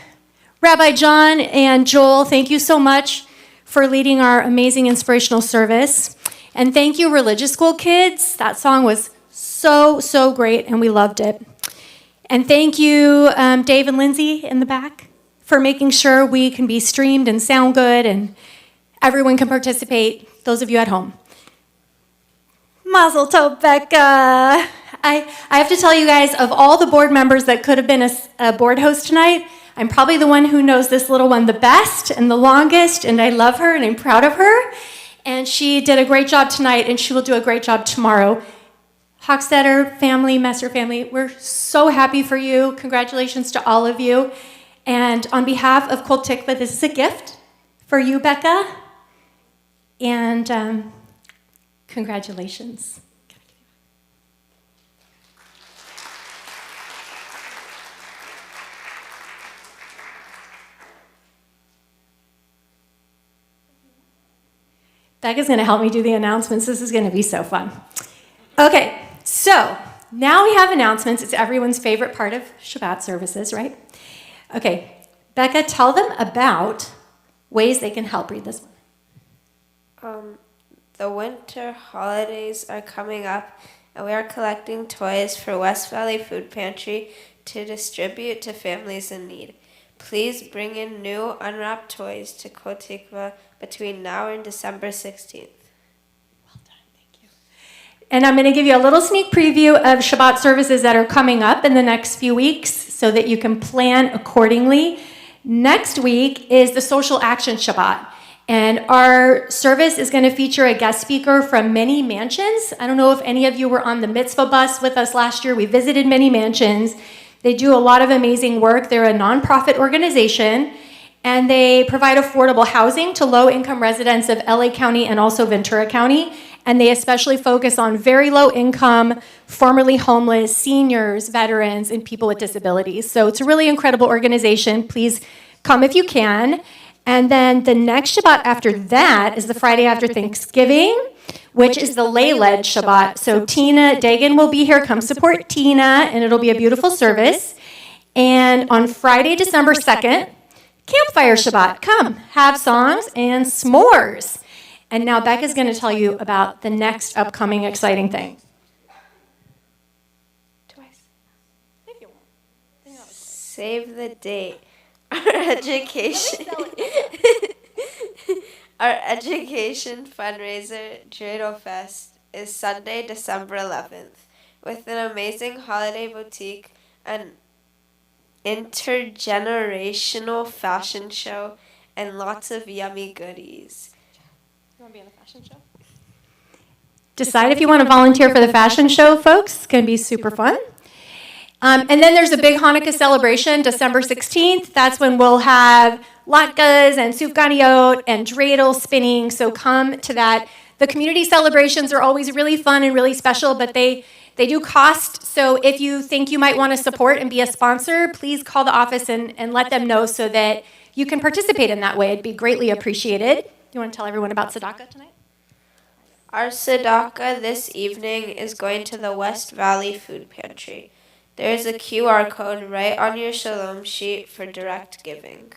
Rabbi John and Joel. Thank you so much for leading our amazing inspirational service. And thank you, religious school kids. That song was so great, and we loved it. And thank you, Dave and Lindsay in the back, for making sure we can be streamed and sound good and everyone can participate, those of you at home. Mazel tov, Becca. I have to tell you guys, of all the board members that could have been a board host tonight, I'm probably the one who knows this little one the best and the longest, and I love her and I'm proud of her. And she did a great job tonight, and she will do a great job tomorrow. Hochstetter family, Messer family, we're so happy for you. Congratulations to all of you. And on behalf of Kol Tikva, this is a gift for you, Becca. And congratulations. Becca's going to help me do the announcements. This is going to be so fun. Okay, so now we have announcements. It's everyone's favorite part of Shabbat services, right? Okay, Becca, tell them about ways they can help. Read this one. The winter holidays are coming up, and we are collecting toys for West Valley Food Pantry to distribute to families in need. Please bring in new unwrapped toys to Kol Tikva between now and December 16th. Well done, thank you. And I'm going to give you a little sneak preview of Shabbat services that are coming up in the next few weeks so that you can plan accordingly. Next week is the Social Action Shabbat. And our service is going to feature a guest speaker from Many Mansions. I don't know if any of you were on the mitzvah bus with us last year. We visited Many Mansions. They do a lot of amazing work. They're a nonprofit organization, and they provide affordable housing to low-income residents of LA County and also Ventura County. And they especially focus on very low income, formerly homeless, seniors, veterans, and people with disabilities. So it's a really incredible organization. Please come if you can. And then the next Shabbat after that is the Friday after Thanksgiving, which is the lay-led Shabbat. So Tina Dagan will be here. Come support Tina, and it'll be a beautiful service. And on Friday, December 2nd, Campfire Shabbat. Come, have songs and s'mores. And now Becca's going to tell you about the next upcoming exciting thing. Save the date. Our education fundraiser, Dreidel Fest, is Sunday, December 11th, with an amazing holiday boutique, an intergenerational fashion show, and lots of yummy goodies. You want to be in the fashion show? Decide if you want to volunteer for the fashion show, folks. It's going to be super fun. And then there's a big Hanukkah celebration, December 16th. That's when we'll have latkes and sufganiyot and dreidel spinning, so come to that. The community celebrations are always really fun and really special, but they do cost. So if you think you might want to support and be a sponsor, please call the office and let them know so that you can participate in that way. It'd be greatly appreciated. You want to tell everyone about tzedakah tonight? Our tzedakah this evening is going to the West Valley Food Pantry. There is a QR code right on your Shalom sheet for direct giving.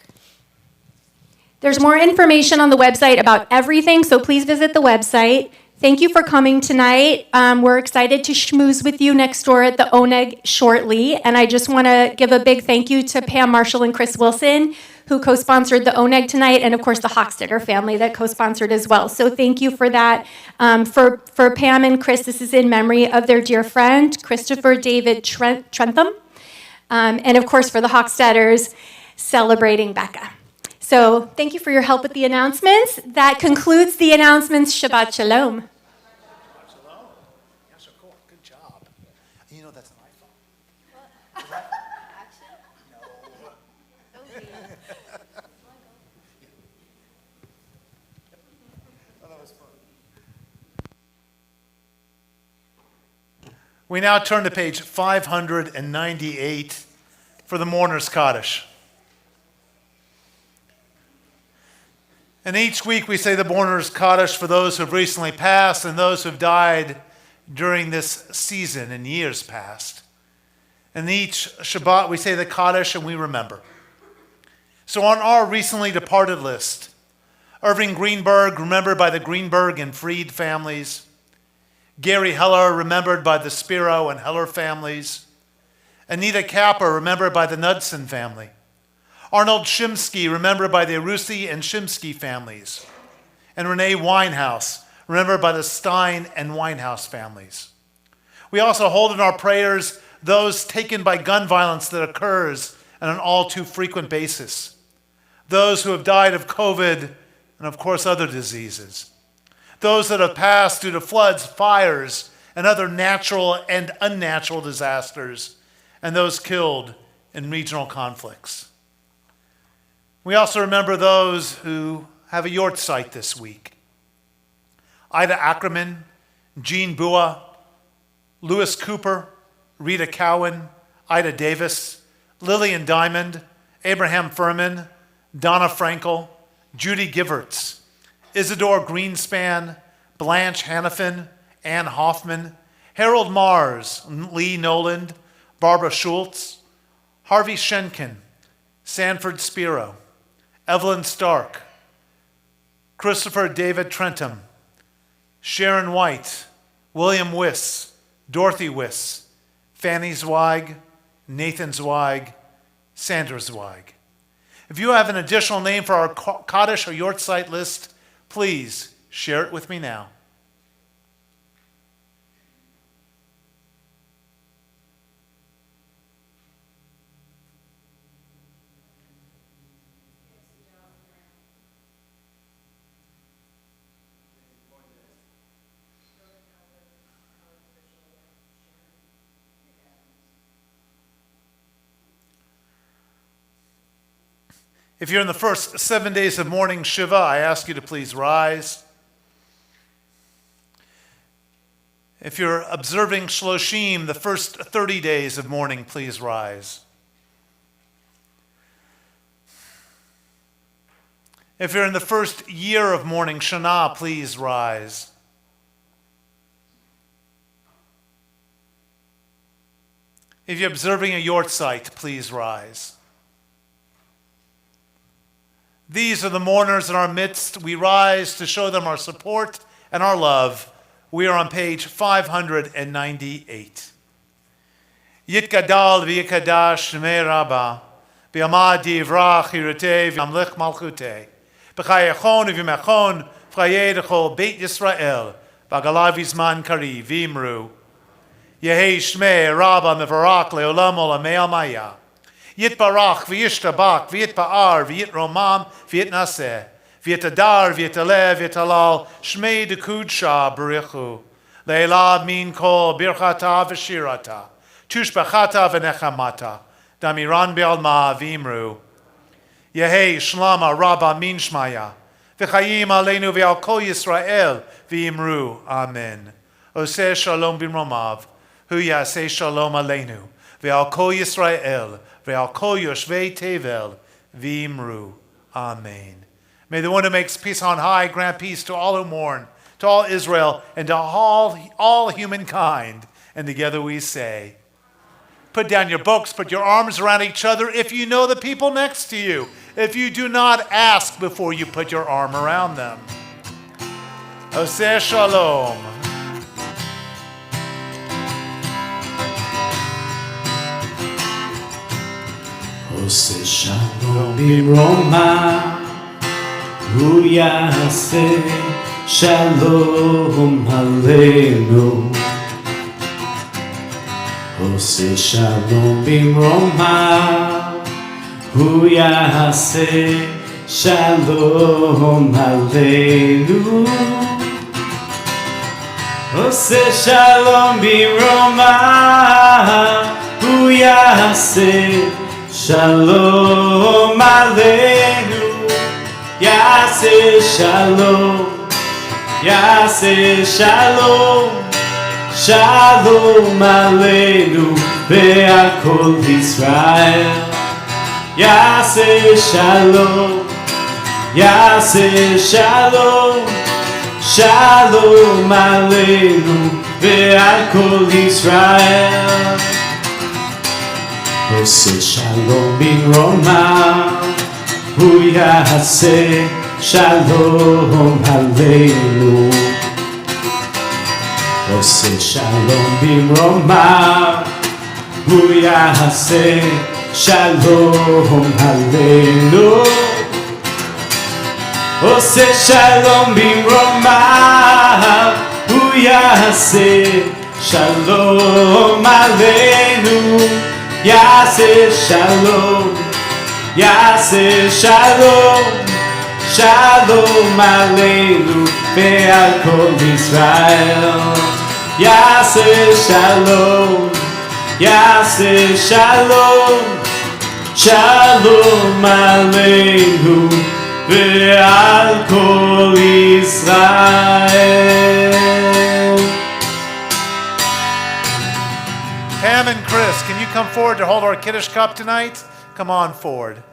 There's more information on the website about everything, so please visit the website. Thank you for coming tonight. We're excited to schmooze with you next door at the Oneg shortly. And I just want to give a big thank you to Pam Marshall and Chris Wilson, who co-sponsored the Oneg tonight, and of course the Hochstetter family that co-sponsored as well. So thank you for that. For Pam and Chris, this is in memory of their dear friend, Christopher David Trentham. And of course for the Hochstetters, celebrating Becca. So thank you for your help with the announcements. That concludes the announcements. Shabbat Shalom. Shalom. Yes, of course. Good job. You know that's an iPhone. We now turn to page 598 for the Mourner's Kaddish. And each week we say the Mourner's Kaddish for those who have recently passed and those who have died during this season in years past. And each Shabbat we say the Kaddish and we remember. So on our recently departed list, Irving Greenberg, remembered by the Greenberg and Freed families. Gary Heller, remembered by the Spiro and Heller families. Anita Kapper, remembered by the Knudsen family. Arnold Shimsky, remembered by the Arusi and Shimsky families. And Renee Winehouse, remembered by the Stein and Winehouse families. We also hold in our prayers those taken by gun violence that occurs on an all too frequent basis. Those who have died of COVID and of course other diseases. Those that have passed due to floods, fires, and other natural and unnatural disasters, and those killed in regional conflicts. We also remember those who have a yortzeit this week. Ida Ackerman, Jean Bua, Lewis Cooper, Rita Cowan, Ida Davis, Lillian Diamond, Abraham Furman, Donna Frankel, Judy Giverts, Isidore Greenspan, Blanche Hannafin, Ann Hoffman, Harold Mars, Lee Noland, Barbara Schultz, Harvey Schenkin, Sanford Spiro, Evelyn Stark, Christopher David Trentham, Sharon White, William Wiss, Dorothy Wiss, Fanny Zweig, Nathan Zweig, Sandra Zweig. If you have an additional name for our Kaddish or Yortzeit list, please share it with me now. If you're in the first 7 days of morning Shiva, I ask you to please rise. If you're observing Shloshim, the first 30 days of mourning, please rise. If you're in the first year of mourning Shana, please rise. If you're observing a yortzeit, please rise. These are the mourners in our midst. We rise to show them our support and our love. We are on page 598. Yitgadal v'yikadash shmei Rabba, v'yamad yivrach yirutei v'yamlich malchutei, v'chayachon v'yimachon v'chayedechol Beit Yisrael, v'agalav v'zman kari v'imru. Yehei shmei Rabba mevarak le'olam olamei almaya. Yitbarach v'yishtabak v'yitba'ar v'yitromam v'yitnaseh. V'yitadar, v'yitaleh, v'yitalal, shmei dekudsha b'richu. Le'elad min kol birchata v'shirata. Tushbachata v'nechamata. Damiran be'alma v'imru. Yehei shlama rabba min shmaya. V'chayim aleinu v'al kol Yisrael v'imru. Amen. Oseh shalom b'mromav. Hu yaseh shalom aleinu. V'al kol Yisrael. V'al kol yoshvei tevel v'imru. Amen. May the one who makes peace on high grant peace to all who mourn, to all Israel, and to all humankind. And together we say, put down your books, put your arms around each other if you know the people next to you. If you do not, ask before you put your arm around them. Oseh shalom. Oseh shalom b'roma. Hu yaseh shalom aleinu. Oseh shalom b'mroma. Hu yaseh shalom aleinu. Oseh shalom b'mroma. Hu yaseh shalom aleinu. Yaseh shalom, Yaseh shalom, Shalom Aleinu ve'al kol Yisrael. Yaseh Shalom, Yaseh Shalom, Shalom Aleinu ve'al kol Yisrael. Oseh Shalom bimromah, Hu Yaseh Shalom Aleinu. Oseh Shalom bimromah, Hu Yaseh Shalom Aleinu. Oseh Shalom bimromah, Hu Yaseh Shalom Aleinu. Yaseh Shalom, Yaseh Shalom, Shalom Aleinu ve'al kol Yisrael. Yaseh Shalom, Yaseh Shalom, Shalom Aleinu ve'al kol Yisrael. Pam and Chris, can you come forward to hold our Kiddush cup tonight? Come on forward.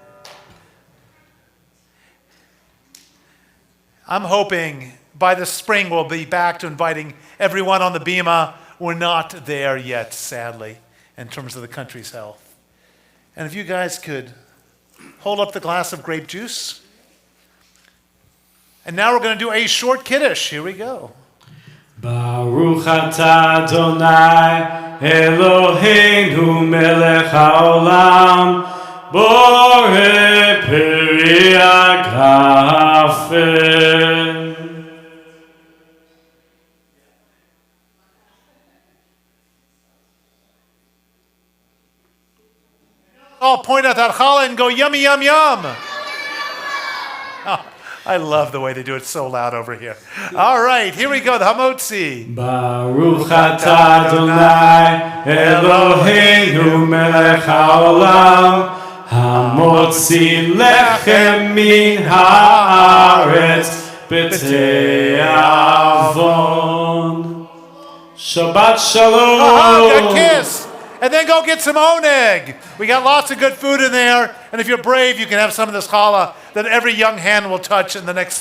I'm hoping by the spring we'll be back to inviting everyone on the bima. We're not there yet, sadly, in terms of the country's health. And if you guys could hold up the glass of grape juice. And now we're going to do a short Kiddush. Here we go. Baruch atah Adonai Eloheinu melech haolam borei peri hagafen. All point at that challah and go yummy, yum, yum. Oh, I love the way they do it so loud over here. All right, here we go, the Hamotzi. Baruch atah Adonai Eloheinu melech haolam hamotzi lechem min haaretz b'te'avon. Shabbat shalom. A kiss. And then go get some oneg. We got lots of good food in there. And if you're brave, you can have some of this challah that every young hand will touch in the next